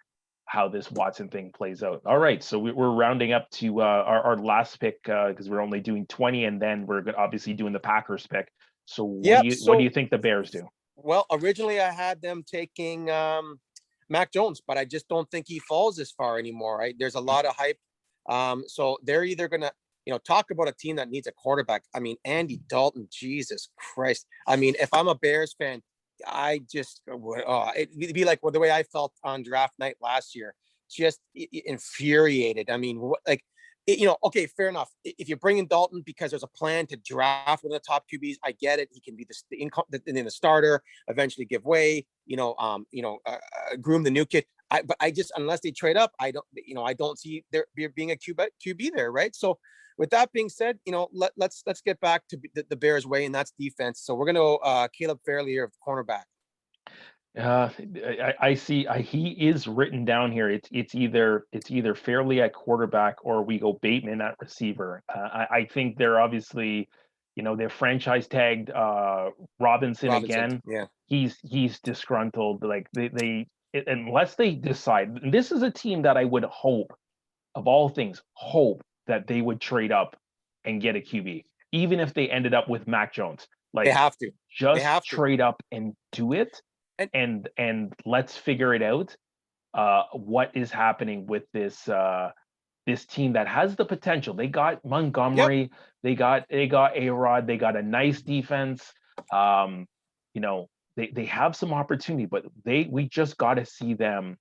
how this Watson thing plays out. All right, so we're rounding up to our last pick because we're only doing 20, and then we're obviously doing the Packers pick. So Yep. what do you So, think the Bears do? well, originally I had them taking Mac Jones, but I just don't think he falls this far anymore. Right? There's a lot of hype. So they're either gonna, talk about a team that needs a quarterback. I mean, Andy Dalton, Jesus Christ. I mean, if I'm a Bears fan, I just would. It'd be like the way I felt on draft night last year, just infuriated. I mean, like okay, fair enough. If you're bringing Dalton because there's a plan to draft one of the top QBs, I get it. He can be the starter, eventually give way, groom the new kid. But I just, unless they trade up, I don't see there being a QB there, right? So, with that being said, let's get back to the Bears' way, and that's defense. So we're gonna go Caleb Fairley here, cornerback. I see. He is written down here. It's either Fairley at quarterback or we go Bateman at receiver. I think they're obviously, they're franchise tagged Robinson Robinson, again. yeah, He's disgruntled. Like unless they decide, this is a team that I would hope, of all things, hope that they would trade up and get a QB, even if they ended up with Mac Jones. they Like have to, they just have to, trade up and do it and and let's figure it out. What is happening with this team that has the potential? They got yep, Montgomery, they got A-Rod, they got a nice defense. Um, they have some opportunity, but we just got to see them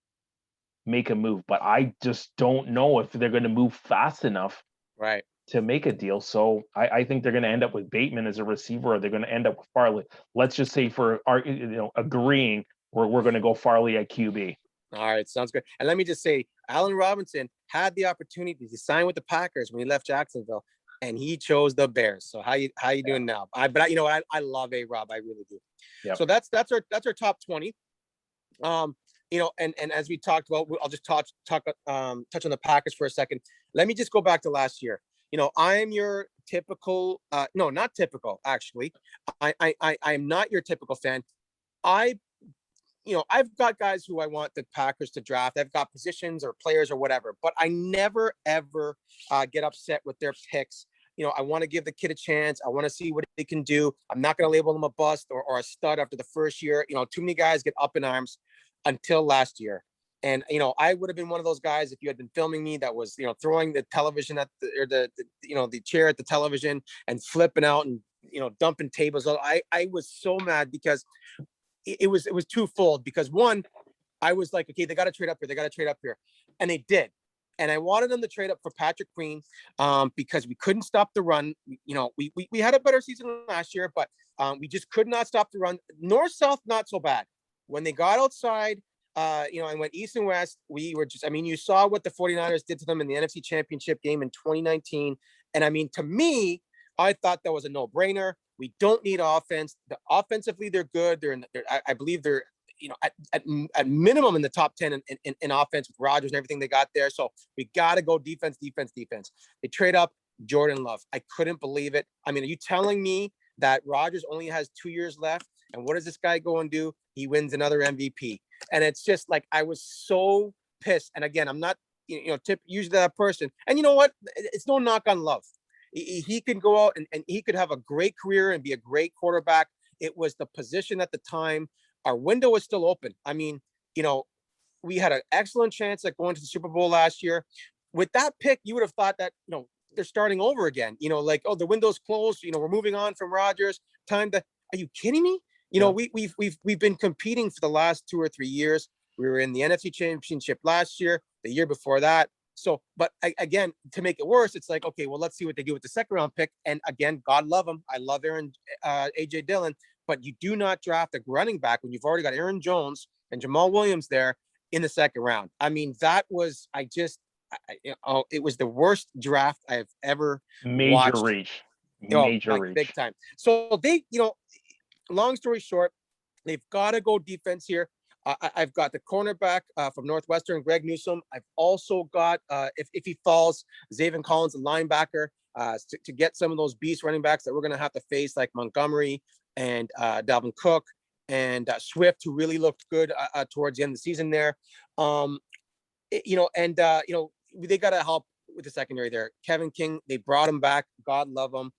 make a move. But I just don't know if they're going to move fast enough right. to make a deal. So I think they're going to end up with Bateman as a receiver, or they're going to end up with Farley. Let's just say for our, agreeing, we're going to go Farley at QB. All right, sounds good. And let me just say, Allen Robinson had the opportunity to sign with the Packers when he left Jacksonville, and he chose the Bears. So how you doing now? I love A-Rob, I really do. Yeah. So that's our top 20. And as we talked about, I'll just touch on the Packers for a second. Let me just go back to last year. I am your typical, no, not typical, actually. I'm not your typical fan. I've got guys who I want the Packers to draft. I've got positions or players or whatever, but I never, ever get upset with their picks. I want to give the kid a chance. I want to see what he can do. I'm not going to label him a bust or a stud after the first year. Too many guys get up in arms until last year. And, I would have been one of those guys if you had been filming me that was, throwing the television at the chair at the television and flipping out and, dumping tables. I was so mad because it was twofold, because one, I was like, okay, they got to trade up here. They got to trade up here. And they did. And I wanted them to trade up for Patrick Queen because we couldn't stop the run. We had a better season last year, but we just could not stop the run. North, south, not so bad. When they got outside, and went east and west, we were just, you saw what the 49ers did to them in the NFC Championship game in 2019. And to me, I thought that was a no-brainer. We don't need offense. Offensively, they're good. I believe they're, at minimum in the top 10 in offense with Rodgers and everything they got there. So we got to go defense. They trade up Jordan Love. I couldn't believe it. Are you telling me that Rodgers only has 2 years left? And what does this guy go and do? He wins another MVP. And it's just like, I was so pissed. And again, I'm not, usually that person. And you know what? It's no knock on Love. He can go out and he could have a great career and be a great quarterback. It was the position at the time. Our window was still open. We had an excellent chance at going to the Super Bowl last year. With that pick, you would have thought that, they're starting over again. Like, oh, the window's closed. We're moving on from Rodgers. Time to, are you kidding me? We've been competing for the last 2 or 3 years. We were in the NFC Championship last year, the year before that. So, but again, to make it worse, it's like, okay, well, let's see what they do with the second round pick. And again, God love him. I love AJ Dillon, but you do not draft a running back when you've already got Aaron Jones and Jamal Williams there in the second round. That was, it was the worst draft I have ever watched. Major reach. Big time. So they, long story short, they've got to go defense here. I've got the cornerback from Northwestern, Greg Newsome. I've also got, if he falls, Zaven Collins, the linebacker, to get some of those beast running backs that we're going to have to face, like Montgomery and Dalvin Cook and Swift, who really looked good towards the end of the season there. They got to help with the secondary there. Kevin King, they brought him back. God love him.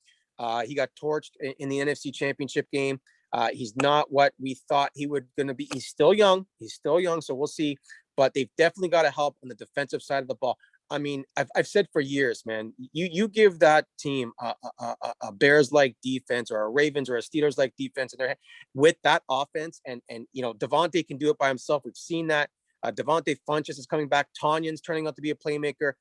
He got torched in the NFC Championship game. He's not what we thought he would going to be. He's still young. So we'll see. But they've definitely got to help on the defensive side of the ball. I mean, I've said for years, man, you give that team a Bears-like defense or a Ravens or a Steelers-like defense in their head with that offense, and Devontae can do it by himself. We've seen that. Devontae Funchess is coming back. Tanyan's turning out to be a playmaker.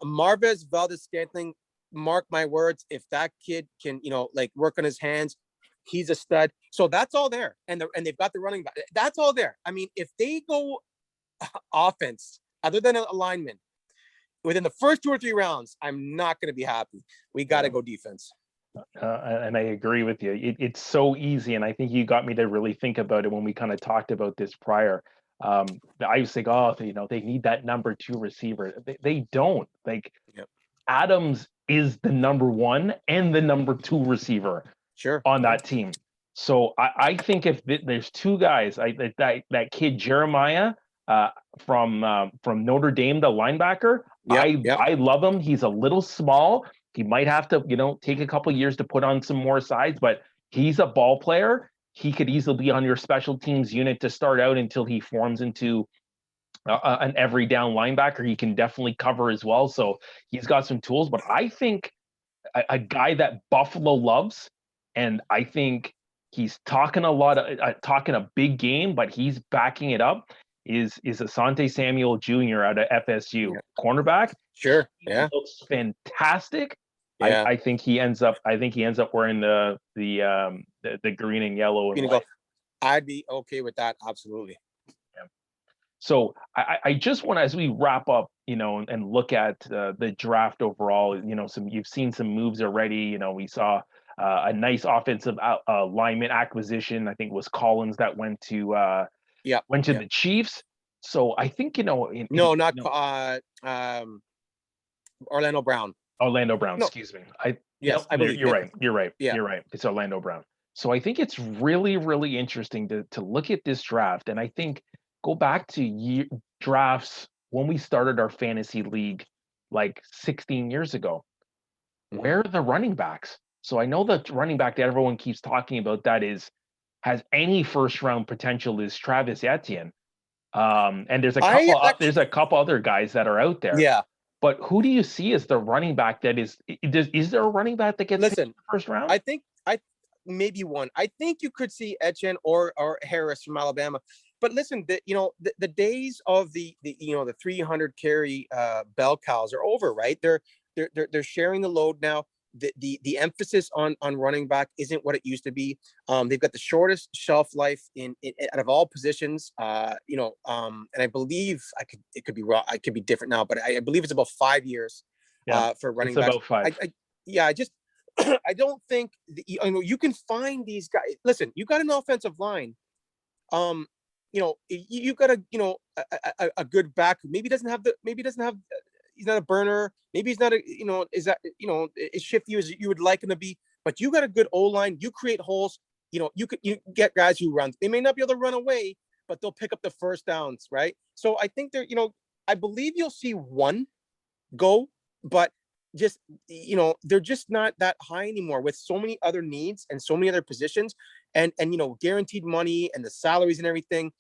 Marvez Valdez-Scantling, mark my words, if that kid can, work on his hands, he's a stud. So that's all there. And they've got the running back. That's all there. I mean, if they go offense, other than a lineman, within the first 2 or 3 rounds, I'm not going to be happy. We got to go defense. And I agree with you. It's so easy. And I think you got me to really think about it when we kind of talked about this prior. I was like, they need that number 2 receiver. They don't. Like, yep. Adams is the number 1 and the number 2 receiver on that team. So I think if there's 2 guys, that kid Jeremiah from Notre Dame, the linebacker, I love him. He's a little small. He might have to, take a couple years to put on some more size, but he's a ball player. He could easily be on your special teams unit to start out until he forms into an every down linebacker. He can definitely cover as well. So he's got some tools, but I think a guy that Buffalo loves, and I think he's talking talking a big game, but he's backing it up, is Asante Samuel Jr. out of FSU, cornerback. Sure. Yeah. He looks fantastic. Yeah. I think he ends up wearing the green and yellow and white. I'd be okay with that. Absolutely. Yeah. So I just want to, as we wrap up, and look at the draft overall, you've seen some moves already. We saw a nice offensive lineman acquisition. I think it was Collins that went to the Chiefs. So I think Orlando Brown. Orlando Brown, excuse me. I believe you're right. You're right. Yeah. You're right. It's Orlando Brown. So I think it's really, really interesting to look at this draft. And I think go back to drafts when we started our fantasy league like 16 years ago. Mm-hmm. Where are the running backs? So I know the running back that everyone keeps talking about that has any first round potential is Travis Etienne. And there's a couple other guys that are out there. Yeah. But who do you see as the running back that is there a running back that gets picked in the first round? I think maybe one. I think you could see Etienne or Harris from Alabama. But listen, the days of the 300 carry bell cows are over, right? They're sharing the load now. The emphasis on running back isn't what it used to be. They've got the shortest shelf life in out of all positions. And I believe it could be wrong. I could be different now, but I believe it's about 5 years for running backs. About 5. I don't think you can find these guys. Listen, you got an offensive line. You got a good back. Maybe doesn't have he's not a burner. Maybe he's not as shifty as you would like him to be, but you got a good O-line. You create holes. You get guys who run. They may not be able to run away, but they'll pick up the first downs, right? So I think I believe you'll see one go, but just, they're just not that high anymore with so many other needs and so many other positions and guaranteed money and the salaries and everything,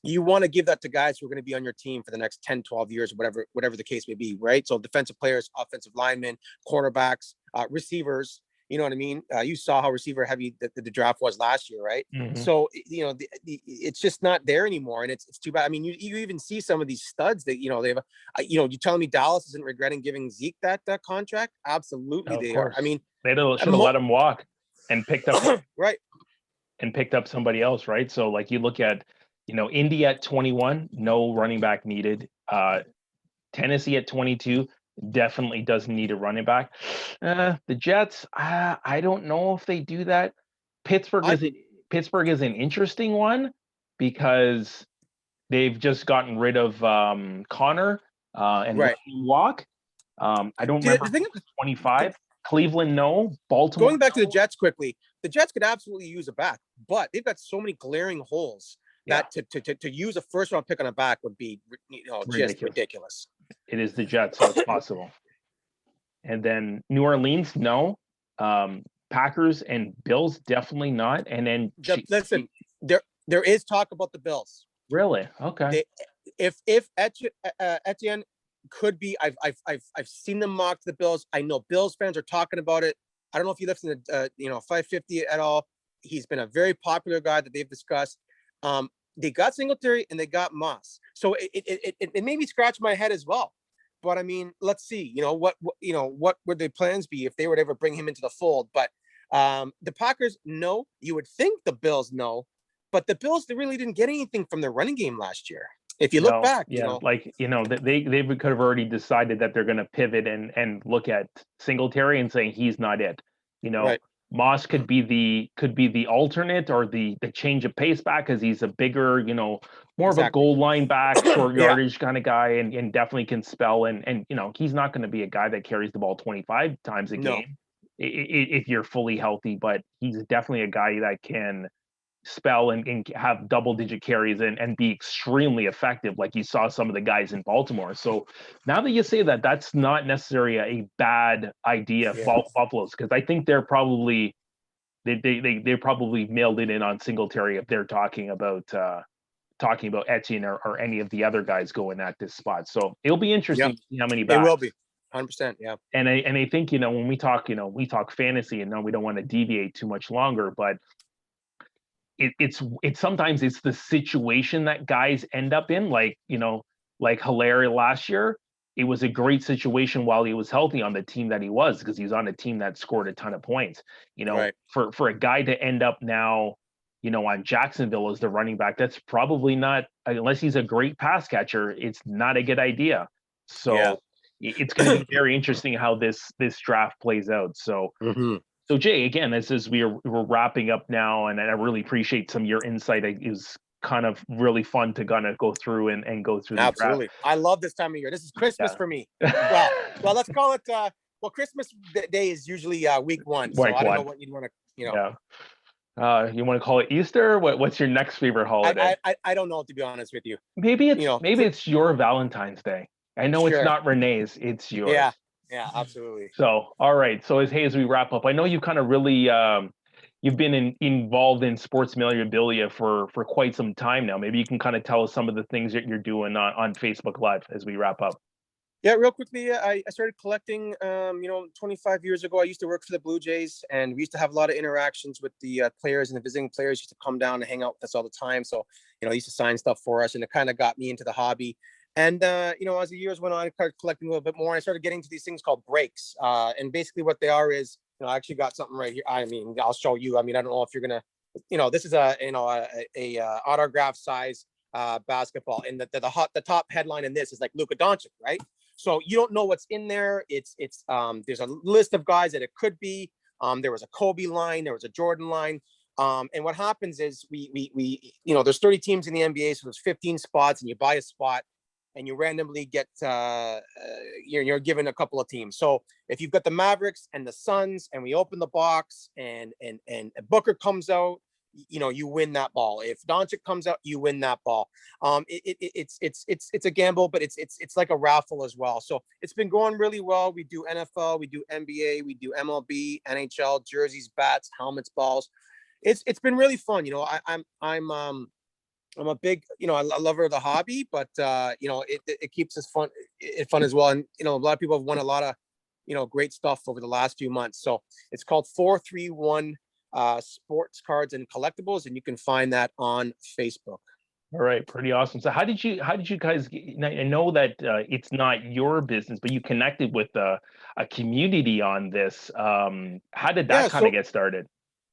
you want to give that to guys who are going to be on your team for the next 10, 12 years, whatever the case may be, right? So defensive players, offensive linemen, cornerbacks, receivers, you know what I mean? You saw how receiver heavy the draft was last year, right? Mm-hmm. So, it's just not there anymore. And it's too bad. I mean, you even see some of these studs that, they have, you telling me Dallas isn't regretting giving Zeke that contract? Absolutely. They are. I mean, they should have let him walk and picked up right. And picked up somebody else, right? So like you look at, Indy at 21, no running back needed. Tennessee at 22, definitely doesn't need a running back. The Jets, I don't know if they do that. Pittsburgh is an interesting one because they've just gotten rid of Connor and let Right. him walk. I don't See, the remember thing, who was 25. Cleveland, no. Baltimore, going back to the no. Jets quickly, the Jets could absolutely use a back, but they've got so many glaring holes Yeah, that to use a first round pick on a back would be, just ridiculous. ridiculous. It is the Jets, so it's possible. And then New Orleans, no. Packers and Bills, definitely not. And then Listen, there is talk about the Bills. really, okay, They, if Etienne could be, I've seen them mock the Bills. I know Bills fans are talking about it. I don't know if you listen to 550 at all. He's been a very popular guy that they've discussed. They got Singletary and they got Moss, so it made me scratch my head as well. But I mean, let's see. What would the plans be if they would ever bring him into the fold? But the Packers, no. You would think the Bills, no. But the Bills, they really didn't get anything from their running game last year. If you look no, back, yeah, like they could have already decided that they're going to pivot and look at Singletary and saying he's not it. You know, right, Moss could be the alternate or the change of pace back because he's a bigger, more of a exactly. goal line back, short Yeah, yardage kind of guy, and definitely can spell and he's not going to be a guy that carries the ball 25 times a no, game if you're fully healthy, but he's definitely a guy that can spell and have double digit carries and be extremely effective like you saw some of the guys in Baltimore. So now that you say that, that's not necessarily a bad idea, yeah, Buffalo's, because I think they're probably they probably mailed it in on Singletary if they're talking about Etienne or any of the other guys going at this spot. So it'll be yeah. interesting to see how many It will backs. be 100%. Yeah, And I think when we talk we talk fantasy, and no, we don't want to deviate too much longer, but it's sometimes it's the situation that guys end up in, like Hilaire last year. It was a great situation while he was healthy on the team that he was, because he's on a team that scored a ton of points. right. For a guy to end up now, on Jacksonville as the running back, that's probably not, unless he's a great pass catcher, it's not a good idea. Yeah. So it's going to be very interesting how this draft plays out. Mm-hmm. So Jay, again, as we're wrapping up now, and I really appreciate some of your insight. It was kind of really fun to kind of go through and go through the draft. Absolutely. I love this time of year. This is Christmas for me. Yeah. Well, let's call it. Christmas Day is usually week one, so Like I don't know what? what you'd want to. Yeah. You want to call it Easter? What's your next favorite holiday? I don't know, to be honest with you. Maybe it's your Valentine's Day. I know it's Sure. not Renee's, it's yours. Yeah. Yeah. Absolutely. So, all right. So as we wrap up, I know you kind of really you've been involved in sports memorabilia for quite some time now. Maybe you can kind of tell us some of the things that you're doing on Facebook Live as we wrap up. Yeah, real quickly, I started collecting, 25 years ago. I used to work for the Blue Jays, and we used to have a lot of interactions with the players, and the visiting players used to come down and hang out with us all the time. So, they used to sign stuff for us, and it kind of got me into the hobby. And, as the years went on, I started collecting a little bit more, and I started getting to these things called breaks. And basically what they are is, I actually got something right here. I mean, I'll show you. I mean, I don't know if you're going to, this is a autograph size basketball. And the top headline in this is like Luka Doncic, right? So you don't know what's in there. It's there's a list of guys that it could be. There was a Kobe line, there was a Jordan line. And what happens is we there's 30 teams in the NBA, so there's 15 spots, and you buy a spot and you randomly get you're given a couple of teams. So if you've got the Mavericks and the Suns, and we open the box and Booker comes out, you win that ball. If Doncic comes out, you win that ball. It's a gamble, but it's like a raffle as well. So it's been going really well. We do NFL, we do NBA, we do MLB, NHL, jerseys, bats, helmets, balls. It's been really fun. I'm a big, I love the hobby, but it keeps us fun as well. And a lot of people have won a lot of great stuff over the last few months. So it's called 431 Sports Cards and Collectibles, and you can find that on Facebook. All right, pretty awesome. So how did you guys I know that it's not your business, but you connected with a community on this. How did that kind of get started?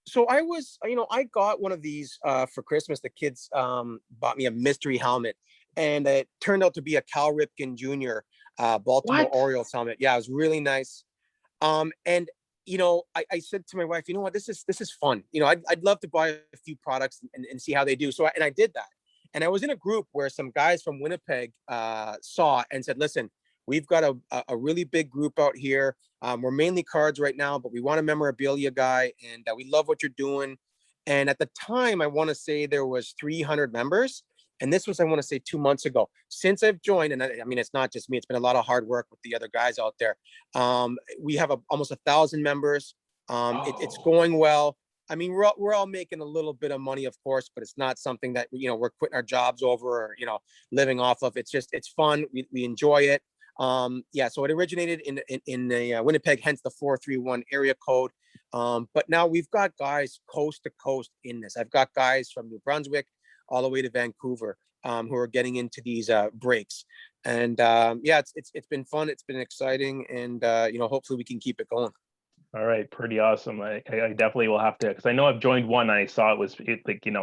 So I was, I got one of these for Christmas. The kids bought me a mystery helmet, and it turned out to be a Cal Ripken Jr. Baltimore What? Orioles helmet. Yeah, it was really nice. And I said to my wife, you know what, this is fun. I'd love to buy a few products and see how they do. So I did that. And I was in a group where some guys from Winnipeg saw and said, listen, we've got a really big group out here. We're mainly cards right now, but we want a memorabilia guy, and we love what you're doing. And at the time, I want to say there was 300 members. And this was, I want to say, 2 months ago. Since I've joined, and I mean, it's not just me, it's been a lot of hard work with the other guys out there. We have almost 1,000 members. It's going well. I mean, we're all making a little bit of money, of course, but it's not something that, we're quitting our jobs over or, living off of. It's fun. We enjoy it. Yeah, so it originated in the Winnipeg, hence the 431 area code. But now we've got guys coast to coast in this. I've got guys from New Brunswick all the way to Vancouver who are getting into these breaks. And yeah, it's been fun. It's been exciting. And, hopefully we can keep it going. All right, pretty awesome. I definitely will have to, because I know I've joined one and I saw like,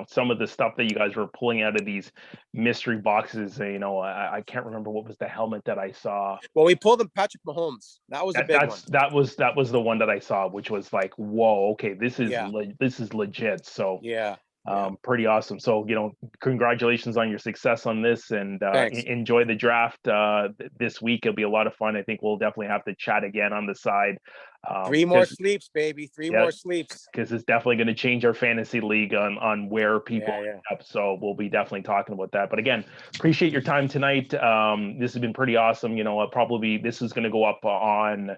some of the stuff that you guys were pulling out of these mystery boxes. I can't remember what was the helmet that I saw. Well, we pulled the Patrick Mahomes. That was a big one. That was the one that I saw, which was like, whoa, okay, this is legit. So yeah. Pretty awesome. So, congratulations on your success on this, and enjoy the draft this week. It'll be a lot of fun. I think we'll definitely have to chat again on the side. 3 more sleeps, baby. 3 more sleeps. Because it's definitely going to change our fantasy league on where people end up. So we'll be definitely talking about that. But again, appreciate your time tonight. This has been pretty awesome. Probably this is going to go up on.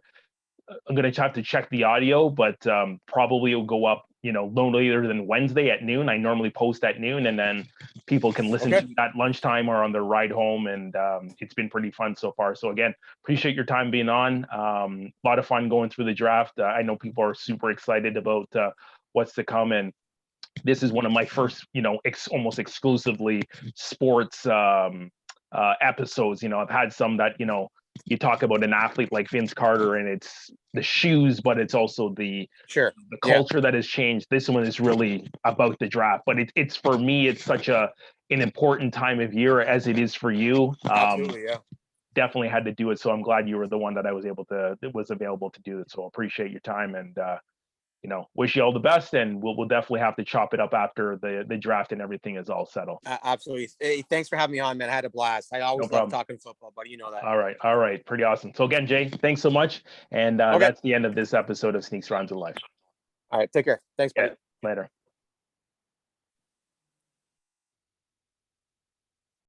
I'm going to have to check the audio, but probably it'll go up, no later than Wednesday at noon. I normally post at noon, and then people can listen to that lunchtime or on their ride home. And it's been pretty fun so far. So again, appreciate your time being on. A lot of fun going through the draft. I know people are super excited about what's to come. And this is one of my first, almost exclusively sports episodes. I've had some that, you talk about an athlete like Vince Carter and it's the shoes, but it's also the culture that has changed. This one is really about the draft, but it's for me, it's such an important time of year as it is for you. Absolutely, yeah. Definitely had to do it. So I'm glad you were the one that was available to do it. So appreciate your time and, wish you all the best, and we'll definitely have to chop it up after the draft and everything is all settled. Absolutely. Hey, thanks for having me on, man. I had a blast. I always love talking football, but you know that. All right. Pretty awesome. So again, Jay, thanks so much. And that's the end of this episode of Sneaks Rounds of Life. All right. Take care. Thanks, buddy. Later.